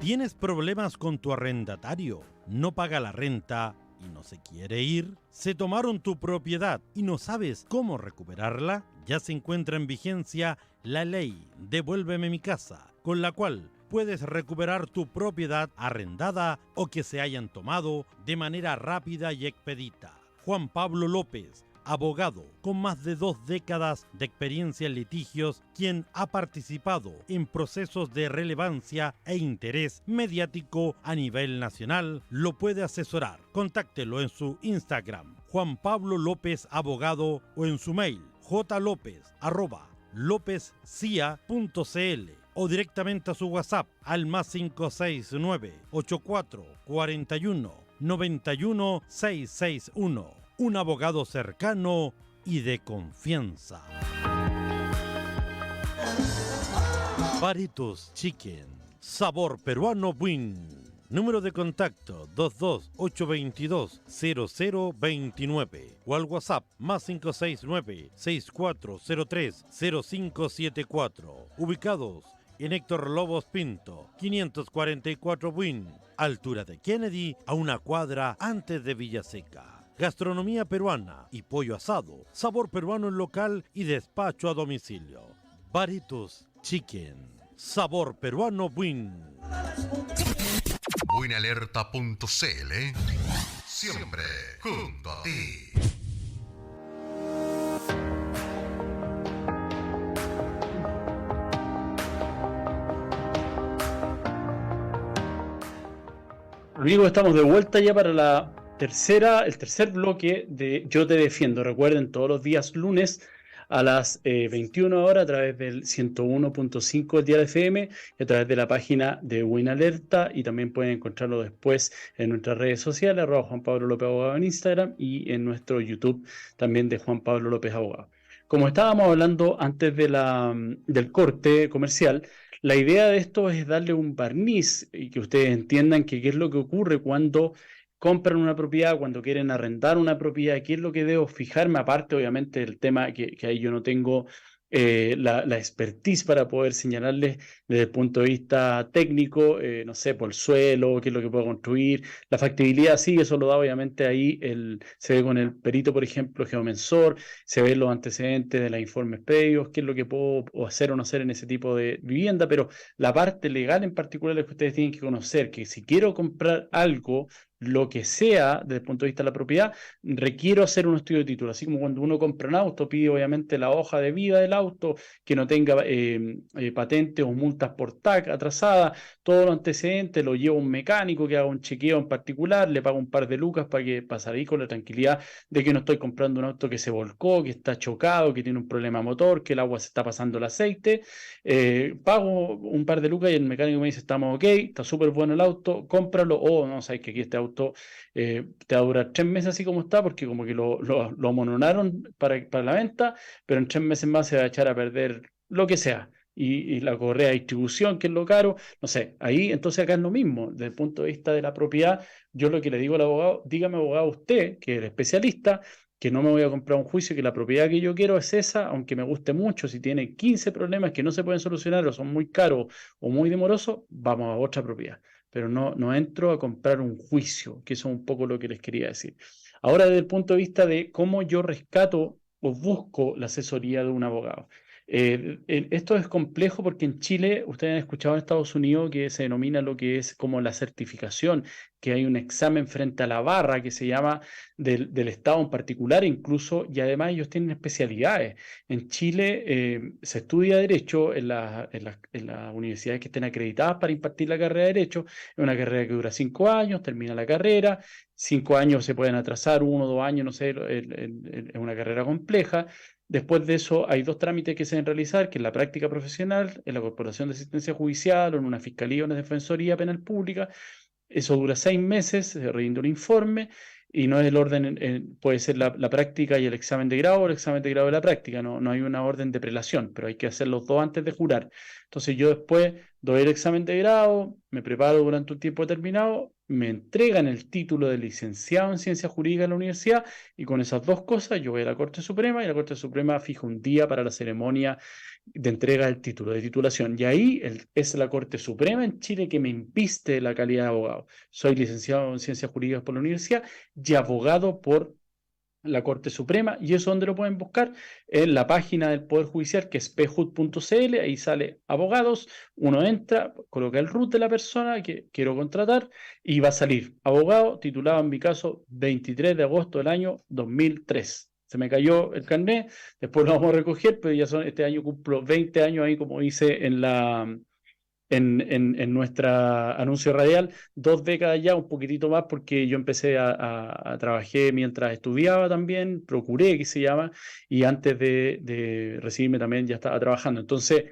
¿Tienes problemas con tu arrendatario? ¿No paga la renta y no se quiere ir? ¿Se tomaron tu propiedad y no sabes cómo recuperarla? Ya se encuentra en vigencia la ley Devuélveme mi casa, con la cual puedes recuperar tu propiedad arrendada o que se hayan tomado de manera rápida y expedita. Juan Pablo López, abogado con más de 2 décadas de experiencia en litigios, quien ha participado en procesos de relevancia e interés mediático a nivel nacional, lo puede asesorar. Contáctelo en su Instagram, Juan Pablo López Abogado, o en su mail, jlopez@lopezcia.cl, o directamente a su WhatsApp al +569 84 41 91 661. Un abogado cercano y de confianza. Baritos Chicken, sabor peruano Buin. Número de contacto 22-822-0029 o al WhatsApp +569-6403-0574. Ubicados en Héctor Lobos Pinto, 544 Buin, altura de Kennedy, a una cuadra antes de Villaseca. Gastronomía peruana y pollo asado, sabor peruano en local y despacho a domicilio. Baritos Chicken, sabor peruano Buin. Buenalerta.cl, siempre junto a ti. Amigos, estamos de vuelta ya para el tercer bloque de Yo Te Defiendo. Recuerden, todos los días lunes a las 21 horas a través del 101.5 del Dial FM y a través de la página de Buenalerta, y también pueden encontrarlo después en nuestras redes sociales, @Juan Pablo López Abogado en Instagram, y en nuestro YouTube también de Juan Pablo López Abogado. Como estábamos hablando antes del corte comercial, la idea de esto es darle un barniz y que ustedes entiendan qué es lo que ocurre cuando compran una propiedad, cuando quieren arrendar una propiedad, qué es lo que debo fijarme, aparte obviamente del tema que ahí yo no tengo la expertise para poder señalarles desde el punto de vista técnico, no sé, por el suelo, qué es lo que puedo construir, la factibilidad, sí, eso lo da obviamente ahí, se ve con el perito, por ejemplo, geomensor, se ven los antecedentes de los informes previos, qué es lo que puedo hacer o no hacer en ese tipo de vivienda, pero la parte legal en particular es que ustedes tienen que conocer, que si quiero comprar algo lo que sea desde el punto de vista de la propiedad, requiero hacer un estudio de título. Así como cuando uno compra un auto, pide obviamente la hoja de vida del auto, que no tenga patentes o multas por TAC atrasadas, todos los antecedentes, lo lleva un mecánico que haga un chequeo en particular, le paga un par de lucas para salir con la tranquilidad de que no estoy comprando un auto que se volcó, que está chocado, que tiene un problema motor, que el agua se está pasando el aceite. Pago un par de lucas y el mecánico me dice, estamos ok, está súper bueno el auto, cómpralo, o no, sabes que aquí este auto te va a durar 3 meses así como está, porque como que lo amononaron para la venta, pero en 3 meses más se va a echar a perder lo que sea. Y la correa de distribución, que es lo caro, no sé, ahí entonces acá es lo mismo, desde el punto de vista de la propiedad, yo lo que le digo al abogado, dígame abogado usted, que es el especialista, que no me voy a comprar un juicio, que la propiedad que yo quiero es esa, aunque me guste mucho, si tiene 15 problemas que no se pueden solucionar o son muy caros o muy demorosos, vamos a otra propiedad. Pero no entro a comprar un juicio, que eso es un poco lo que les quería decir. Ahora, desde el punto de vista de cómo yo rescato o busco la asesoría de un abogado. Esto es complejo porque en Chile, ustedes han escuchado en Estados Unidos que se denomina lo que es como la certificación, que hay un examen frente a la barra que se llama del Estado en particular, incluso, y además ellos tienen especialidades. En Chile se estudia Derecho en las universidades que estén acreditadas para impartir la carrera de Derecho. Es una carrera que dura 5 años, termina la carrera, 5 años se pueden atrasar, 1 o 2 años, no sé, es una carrera compleja. Después de eso hay 2 trámites que se deben realizar, que es la práctica profesional en la Corporación de Asistencia Judicial o en una fiscalía o una defensoría penal pública. Eso dura 6 meses, se rinde un informe y no es el orden, puede ser la práctica y el examen de grado o el examen de grado de la práctica, no hay una orden de prelación, pero hay que hacer los dos antes de jurar. Entonces yo después doy el examen de grado, me preparo durante un tiempo determinado, me entregan el título de licenciado en Ciencias Jurídicas en la universidad y con esas dos cosas yo voy a la Corte Suprema y la Corte Suprema fija un día para la ceremonia de entrega del título de titulación. Y ahí es la Corte Suprema en Chile que me inviste la calidad de abogado. Soy licenciado en Ciencias Jurídicas por la universidad y abogado por la Corte Suprema, y eso donde lo pueden buscar en la página del Poder Judicial, que es pjud.cl. Ahí sale abogados, uno entra, coloca el RUT de la persona que quiero contratar y va a salir abogado titulado, en mi caso, 23 de agosto del año 2003. Se me cayó el carnet, después lo vamos a recoger, pero ya este año cumplo 20 años ahí, como dice en nuestra anuncio radial, 2 décadas ya, un poquitito más, porque yo empecé a trabajar mientras estudiaba también, procuré, que se llama, y antes de recibirme también ya estaba trabajando. Entonces,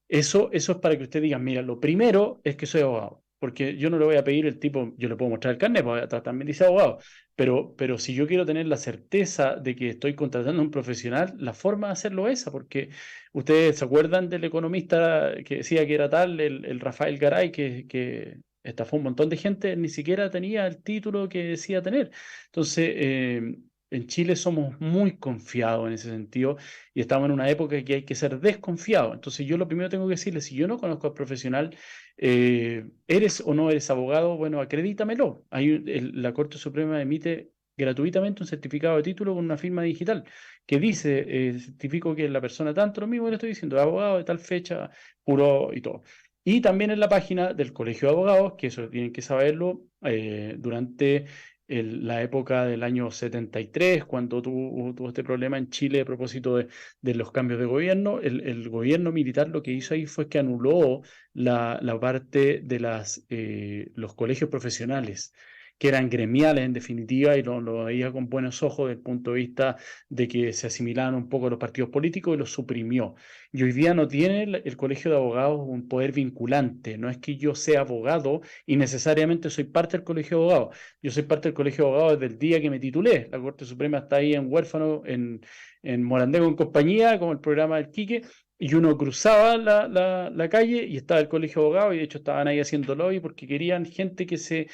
eso es para que usted diga, mira, lo primero es que soy abogado, porque yo no le voy a pedir el tipo, yo le puedo mostrar el carnet, porque atrás también dice abogado, pero si yo quiero tener la certeza de que estoy contratando a un profesional, la forma de hacerlo es esa, porque ustedes se acuerdan del economista que decía que era tal, el Rafael Garay, que estafó un montón de gente, ni siquiera tenía el título que decía tener. Entonces, en Chile somos muy confiados en ese sentido y estamos en una época que hay que ser desconfiado. Entonces, yo lo primero tengo que decirle, si yo no conozco al profesional, ¿eres o no eres abogado? Bueno, acredítamelo. La Corte Suprema emite gratuitamente un certificado de título con una firma digital que dice, certifico que la persona tanto, lo mismo que le estoy diciendo, abogado de tal fecha, juró y todo. Y también en la página del Colegio de Abogados, que eso tienen que saberlo, durante la época del año 73, cuando tuvo este problema en Chile a propósito de los cambios de gobierno, el gobierno militar lo que hizo ahí fue que anuló la parte de los colegios profesionales, que eran gremiales en definitiva, y lo veía con buenos ojos desde el punto de vista de que se asimilaban un poco a los partidos políticos y los suprimió. Y hoy día no tiene el Colegio de Abogados un poder vinculante, no es que yo sea abogado y necesariamente soy parte del Colegio de Abogados, yo soy parte del Colegio de Abogados desde el día que me titulé, la Corte Suprema está ahí en huérfano, en Morandé con compañía, como el programa del Quique, y uno cruzaba la calle y estaba el Colegio de Abogados, y de hecho estaban ahí haciendo lobby porque querían gente que se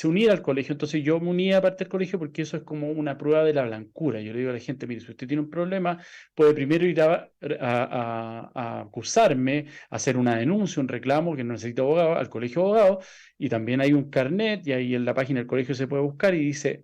uniera al colegio. Entonces yo me unía aparte del colegio porque eso es como una prueba de la blancura. Yo le digo a la gente, mire, si usted tiene un problema, puede primero ir a acusarme, hacer una denuncia, un reclamo, que no necesita abogado, al colegio de abogados, y también hay un carnet, y ahí en la página del colegio se puede buscar y dice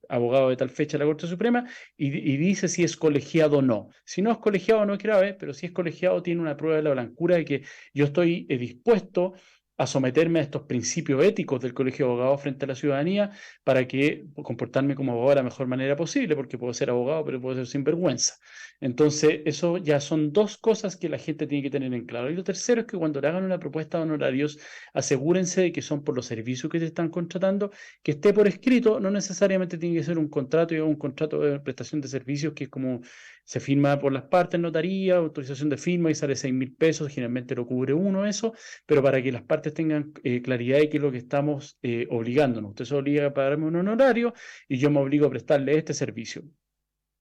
abogado de tal fecha de la Corte Suprema, y dice si es colegiado o no. Si no es colegiado no es grave, pero si es colegiado tiene una prueba de la blancura de que yo estoy dispuesto a someterme a estos principios éticos del Colegio de Abogados frente a la ciudadanía para que comportarme como abogado de la mejor manera posible, porque puedo ser abogado, pero puedo ser sinvergüenza. Entonces, eso ya son dos cosas que la gente tiene que tener en claro. Y lo tercero es que cuando le hagan una propuesta de honorarios, asegúrense de que son por los servicios que te están contratando, que esté por escrito, no necesariamente tiene que ser un contrato, un contrato de prestación de servicios que es como se firma por las partes en notaría, autorización de firma y sale 6.000 pesos, generalmente lo cubre uno eso, pero para que las partes tengan claridad de qué es lo que estamos obligándonos. Usted se obliga a pagarme un honorario y yo me obligo a prestarle este servicio.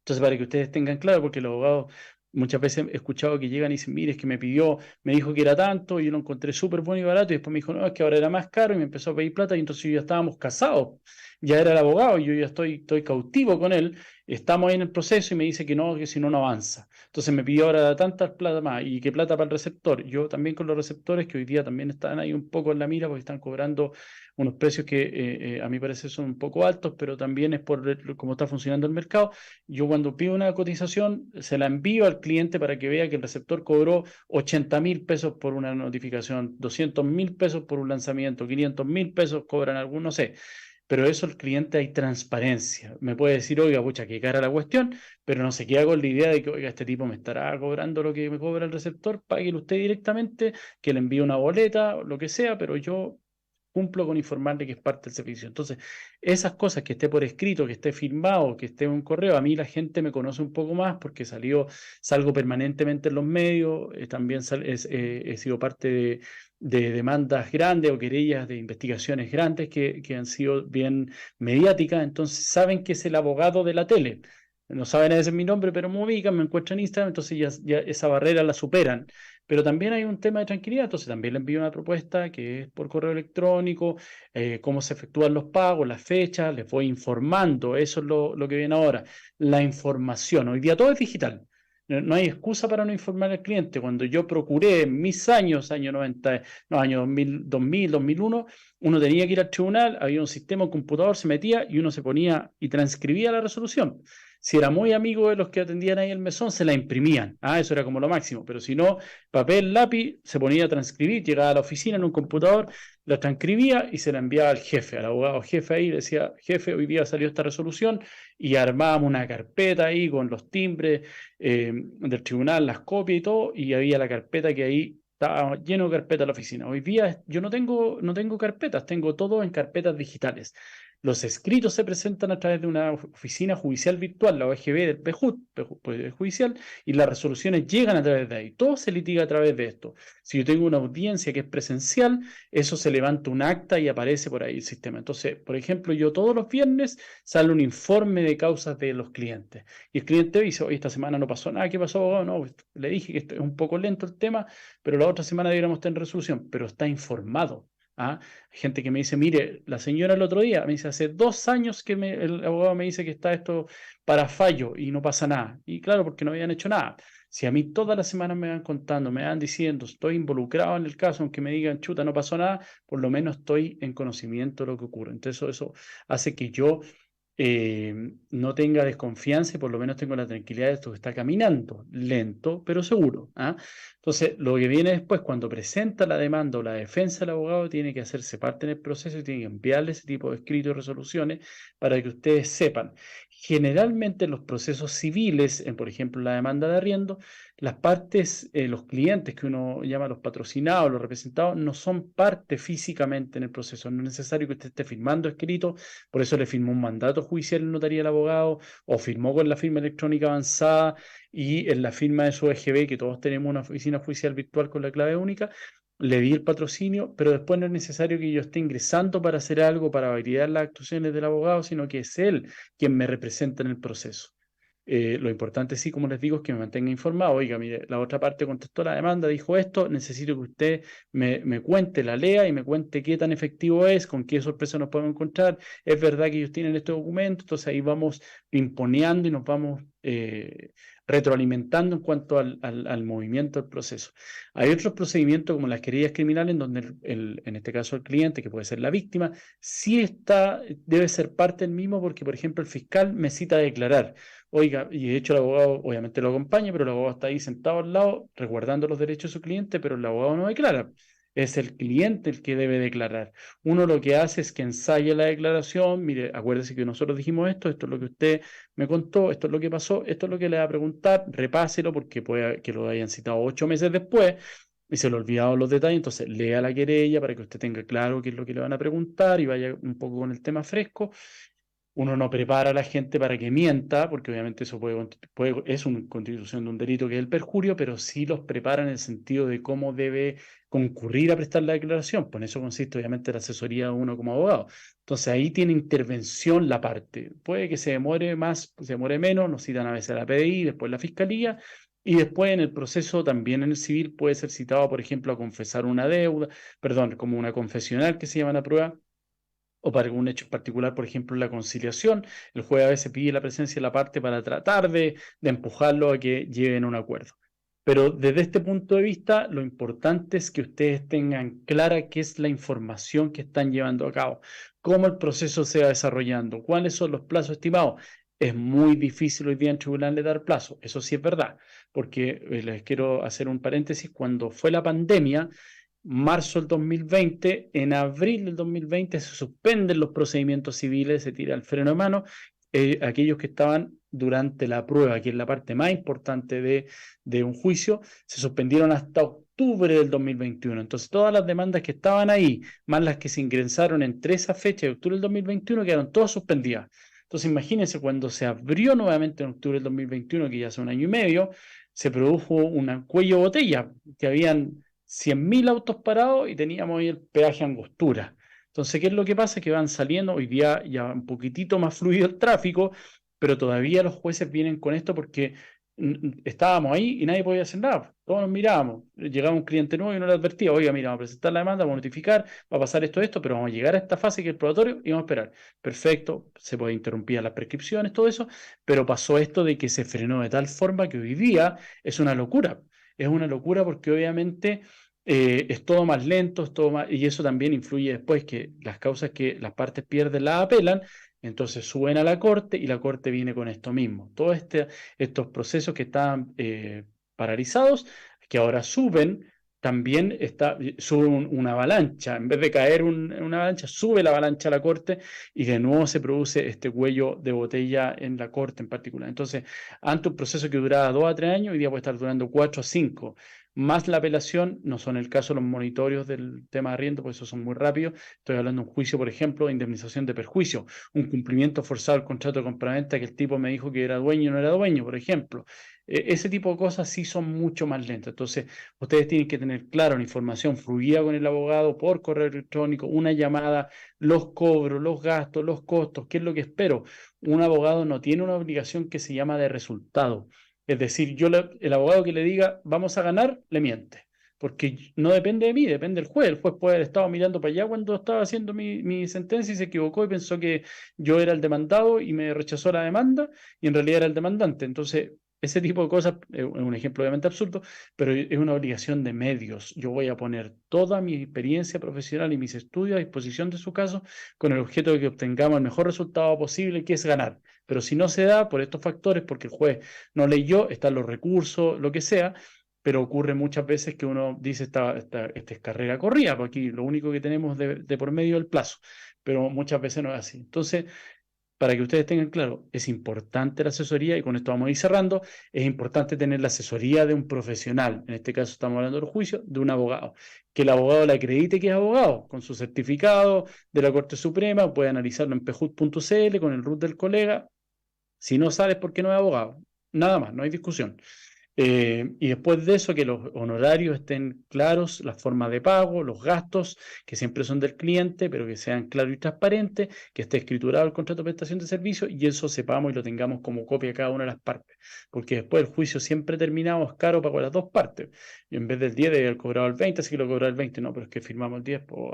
Entonces, para que ustedes tengan claro, porque los abogados muchas veces he escuchado que llegan y dicen, mire, es que me dijo que era tanto, y yo lo encontré súper bueno y barato, y después me dijo, no, es que ahora era más caro, y me empezó a pedir plata, y entonces ya estábamos casados, ya era el abogado, y yo ya estoy cautivo con él, estamos ahí en el proceso, y me dice que no, que si no, no avanza. Entonces me pidió ahora tantas plata más, y qué plata para el receptor. Yo también con los receptores, que hoy día también están ahí un poco en la mira, porque están cobrando unos precios que a mi parecer son un poco altos, pero también es por cómo está funcionando el mercado. Yo cuando pido una cotización, se la envío al cliente para que vea que el receptor cobró 80.000 pesos por una notificación, 200.000 pesos por un lanzamiento, 500.000 pesos cobran algunos, no sé. Pero eso el cliente hay transparencia. Me puede decir, oiga, pucha, qué cara la cuestión, pero no se queda con la idea de que, oiga, este tipo me estará cobrando lo que me cobra el receptor, páguelo usted directamente, que le envíe una boleta, lo que sea, pero yo cumplo con informarle que es parte del servicio. Entonces, esas cosas, que esté por escrito, que esté firmado, que esté en un correo, a mí la gente me conoce un poco más porque salgo permanentemente en los medios, también he sido parte de demandas grandes o querellas de investigaciones grandes que han sido bien mediáticas, entonces saben que es el abogado de la tele. No saben ese es mi nombre, pero me ubican, me encuentran en Instagram, entonces ya esa barrera la superan. Pero también hay un tema de tranquilidad, entonces también le envío una propuesta que es por correo electrónico, cómo se efectúan los pagos, las fechas, les voy informando, eso es lo que viene ahora, la información. Hoy día todo es digital, no hay excusa para no informar al cliente. Cuando yo procuré en mis años, año 90, no, año 2000, 2001, uno tenía que ir al tribunal, había un sistema, un computador, se metía y uno se ponía y transcribía la resolución. Si era muy amigo de los que atendían ahí el mesón, se la imprimían. Eso era como lo máximo. Pero si no, papel, lápiz, se ponía a transcribir, llegaba a la oficina en un computador, la transcribía y se la enviaba al jefe, al abogado jefe ahí, decía, jefe, hoy día salió esta resolución, y armábamos una carpeta ahí con los timbres del tribunal, las copias y todo, y había la carpeta que ahí estaba lleno de carpetas en la oficina. Hoy día yo no tengo carpetas, tengo todo en carpetas digitales. Los escritos se presentan a través de una oficina judicial virtual, la OEGB del PJUT, Poder Judicial, y las resoluciones llegan a través de ahí. Todo se litiga a través de esto. Si yo tengo una audiencia que es presencial, eso se levanta un acta y aparece por ahí el sistema. Entonces, por ejemplo, yo todos los viernes sale un informe de causas de los clientes. Y el cliente dice, oye, esta semana no pasó nada, ¿qué pasó, abogado? No, pues, le dije que esto es un poco lento el tema, pero la otra semana deberíamos tener resolución, pero está informado. Hay gente que me dice, mire, la señora el otro día me dice, hace 2 años que el abogado me dice que está esto para fallo y no pasa nada. Y claro, porque no habían hecho nada. Si a mí todas las semanas me van contando, me van diciendo, estoy involucrado en el caso, aunque me digan, chuta, no pasó nada, por lo menos estoy en conocimiento de lo que ocurre. Entonces eso hace que yo no tenga desconfianza y por lo menos tengo la tranquilidad de esto que está caminando, lento, pero seguro. Entonces, lo que viene después, cuando presenta la demanda o la defensa del abogado, tiene que hacerse parte en el proceso y tiene que enviarle ese tipo de escritos y resoluciones para que ustedes sepan. Generalmente en los procesos civiles, por ejemplo, la demanda de arriendo, las partes, los clientes que uno llama los patrocinados, los representados, no son parte físicamente en el proceso. No es necesario que usted esté firmando escrito, por eso le firmó un mandato judicial en notaría al abogado, o firmó con la firma electrónica avanzada y en la firma de su EGB, que todos tenemos una oficina judicial virtual con la clave única, le di el patrocinio, pero después no es necesario que yo esté ingresando para hacer algo, para validar las actuaciones del abogado, sino que es él quien me representa en el proceso. Lo importante, sí, como les digo, es que me mantenga informado. Oiga, mire, la otra parte contestó la demanda, dijo esto, necesito que usted me cuente, la lea y me cuente qué tan efectivo es, con qué sorpresa nos podemos encontrar. Es verdad que ellos tienen este documento, entonces ahí vamos imponeando y nos vamos retroalimentando en cuanto al movimiento del proceso. Hay otros procedimientos como las querellas criminales en donde en este caso el cliente, que puede ser la víctima, sí debe ser parte del mismo porque, por ejemplo, el fiscal me cita a declarar. Oiga, y de hecho el abogado obviamente lo acompaña, pero el abogado está ahí sentado al lado, resguardando los derechos de su cliente, pero el abogado no declara. es el cliente el que debe declarar. Uno lo que hace es que ensaya la declaración, mire, acuérdese que nosotros dijimos esto es lo que usted me contó, esto es lo que pasó, esto es lo que le va a preguntar, repáselo porque puede que lo hayan citado 8 meses después y se le olvidaron los detalles, entonces lea la querella para que usted tenga claro qué es lo que le van a preguntar y vaya un poco con el tema fresco. Uno no prepara a la gente para que mienta, porque obviamente eso es una constitución de un delito que es el perjurio, pero sí los prepara en el sentido de cómo debe concurrir a prestar la declaración. Por eso consiste obviamente la asesoría de uno como abogado. Entonces ahí tiene intervención la parte. Puede que se demore más, se demore menos, nos citan a veces a la PDI, después la Fiscalía, y después en el proceso, también en el civil, puede ser citado, por ejemplo, a confesar una deuda, perdón, como una confesional que se llama la prueba o para algún hecho en particular, por ejemplo, la conciliación. El juez a veces pide la presencia de la parte para tratar de empujarlo a que lleguen a un acuerdo. Pero desde este punto de vista, lo importante es que ustedes tengan clara qué es la información que están llevando a cabo, cómo el proceso se va desarrollando, cuáles son los plazos estimados. Es muy difícil hoy día en tribunales dar plazo, eso sí es verdad, porque les quiero hacer un paréntesis, cuando fue la pandemia, marzo del 2020, en abril del 2020 se suspenden los procedimientos civiles, se tira el freno de mano, aquellos que estaban durante la prueba, que es la parte más importante de un juicio, se suspendieron hasta octubre del 2021. Entonces todas las demandas que estaban ahí, más las que se ingresaron entre esa fecha de octubre del 2021, quedaron todas suspendidas. Entonces imagínense, cuando se abrió nuevamente en octubre del 2021, que ya hace un año y medio, se produjo un cuello de botella, que habían 100.000 autos parados y teníamos ahí el peaje Angostura. Entonces, ¿qué es lo que pasa? Que van saliendo, hoy día ya un poquitito más fluido el tráfico, pero todavía los jueces vienen con esto porque estábamos ahí y nadie podía hacer nada. Todos nos mirábamos. Llegaba un cliente nuevo y no le advertía, oiga, mira, vamos a presentar la demanda, vamos a notificar, va a pasar esto, pero vamos a llegar a esta fase que es el probatorio y vamos a esperar. Perfecto, se puede interrumpir las prescripciones, todo eso, pero pasó esto de que se frenó de tal forma que hoy día es una locura. Es una locura porque obviamente es todo más lento, es todo más, y eso también influye después que las causas que las partes pierden las apelan, entonces suben a la corte y la corte viene con esto mismo. Todos estos procesos que estaban paralizados, que ahora suben, también sube una avalancha. En vez de caer una avalancha, sube la avalancha a la corte y de nuevo se produce este cuello de botella en la corte en particular. Entonces, antes un proceso que duraba 2 a 3 años, hoy día puede estar durando 4 a 5 más la apelación, no son el caso los monitorios del tema de arriendo, porque esos son muy rápidos. Estoy hablando de un juicio, por ejemplo, de indemnización de perjuicio, un cumplimiento forzado del contrato de compraventa que el tipo me dijo que era dueño y no era dueño, por ejemplo. Ese tipo de cosas sí son mucho más lentas. Entonces, ustedes tienen que tener claro una información fluida con el abogado por correo electrónico, una llamada, los cobros, los gastos, los costos, qué es lo que espero. Un abogado no tiene una obligación que se llama de resultado. Es decir, el abogado que le diga vamos a ganar, le miente. Porque no depende de mí, depende del juez. El juez puede haber estado mirando para allá cuando estaba haciendo mi sentencia y se equivocó y pensó que yo era el demandado y me rechazó la demanda y en realidad era el demandante. Entonces, ese tipo de cosas es un ejemplo obviamente absurdo, pero es una obligación de medios. Yo voy a poner toda mi experiencia profesional y mis estudios a disposición de su caso con el objeto de que obtengamos el mejor resultado posible, que es ganar. Pero si no se da por estos factores, porque el juez no leyó, están los recursos, lo que sea, pero ocurre muchas veces que uno dice, esta es carrera corrida, porque aquí lo único que tenemos de por medio es el plazo, pero muchas veces no es así. Entonces, para que ustedes tengan claro, es importante la asesoría, y con esto vamos a ir cerrando, es importante tener la asesoría de un profesional, en este caso estamos hablando del juicio, de un abogado, que el abogado le acredite que es abogado, con su certificado de la Corte Suprema, puede analizarlo en pejut.cl con el root del colega. Si no sabes por qué no es abogado, nada más, no hay discusión. Y después de eso, que los honorarios estén claros, las formas de pago, los gastos, que siempre son del cliente, pero que sean claros y transparentes, que esté escriturado el contrato de prestación de servicio y eso sepamos y lo tengamos como copia cada una de las partes. Porque después el juicio siempre terminamos caro para las dos partes. Y en vez del 10 debe haber cobrado el 20, así que lo cobrado el 20, no, pero es que firmamos el 10, pues,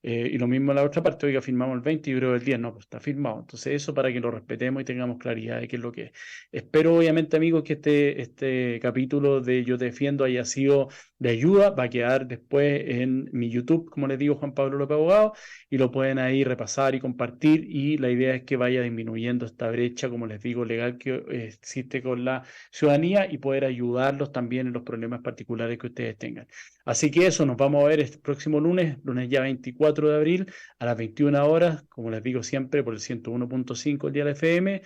y lo mismo en la otra parte, oiga, firmamos el 20 y yo creo el 10, no, pues está firmado. Entonces eso para que lo respetemos y tengamos claridad de qué es lo que es. Espero obviamente amigos que este capítulo de Yo Te Defiendo haya sido de ayuda. Va a quedar después en mi YouTube, como les digo, Juan Pablo López Abogado, y lo pueden ahí repasar y compartir, y la idea es que vaya disminuyendo esta brecha, como les digo, legal que existe con la ciudadanía, y poder ayudarlos también en los problemas particulares que ustedes tengan. Así que eso, nos vamos a ver este próximo lunes ya 24 de abril, a las 21 horas, como les digo siempre, por el 101.5 el día de la FM,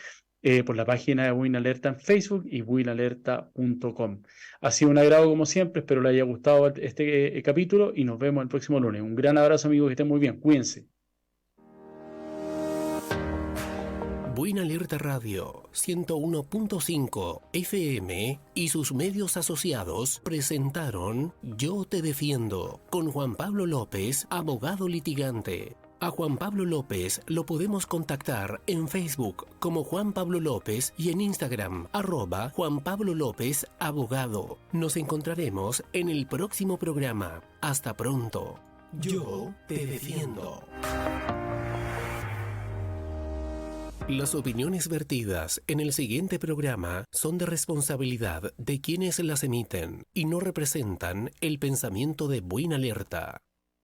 por la página de Buena Alerta en Facebook y buenalerta.com. Ha sido un agrado como siempre, espero les haya gustado este capítulo y nos vemos el próximo lunes. Un gran abrazo, amigos, que estén muy bien, cuídense. Buena Alerta Radio 101.5 FM y sus medios asociados presentaron Yo Te Defiendo con Juan Pablo López, abogado litigante. A Juan Pablo López lo podemos contactar en Facebook como Juan Pablo López y en Instagram @Juan Pablo López Abogado. Nos encontraremos en el próximo programa. Hasta pronto. Yo te defiendo. Las opiniones vertidas en el siguiente programa son de responsabilidad de quienes las emiten y no representan el pensamiento de Buena Alerta.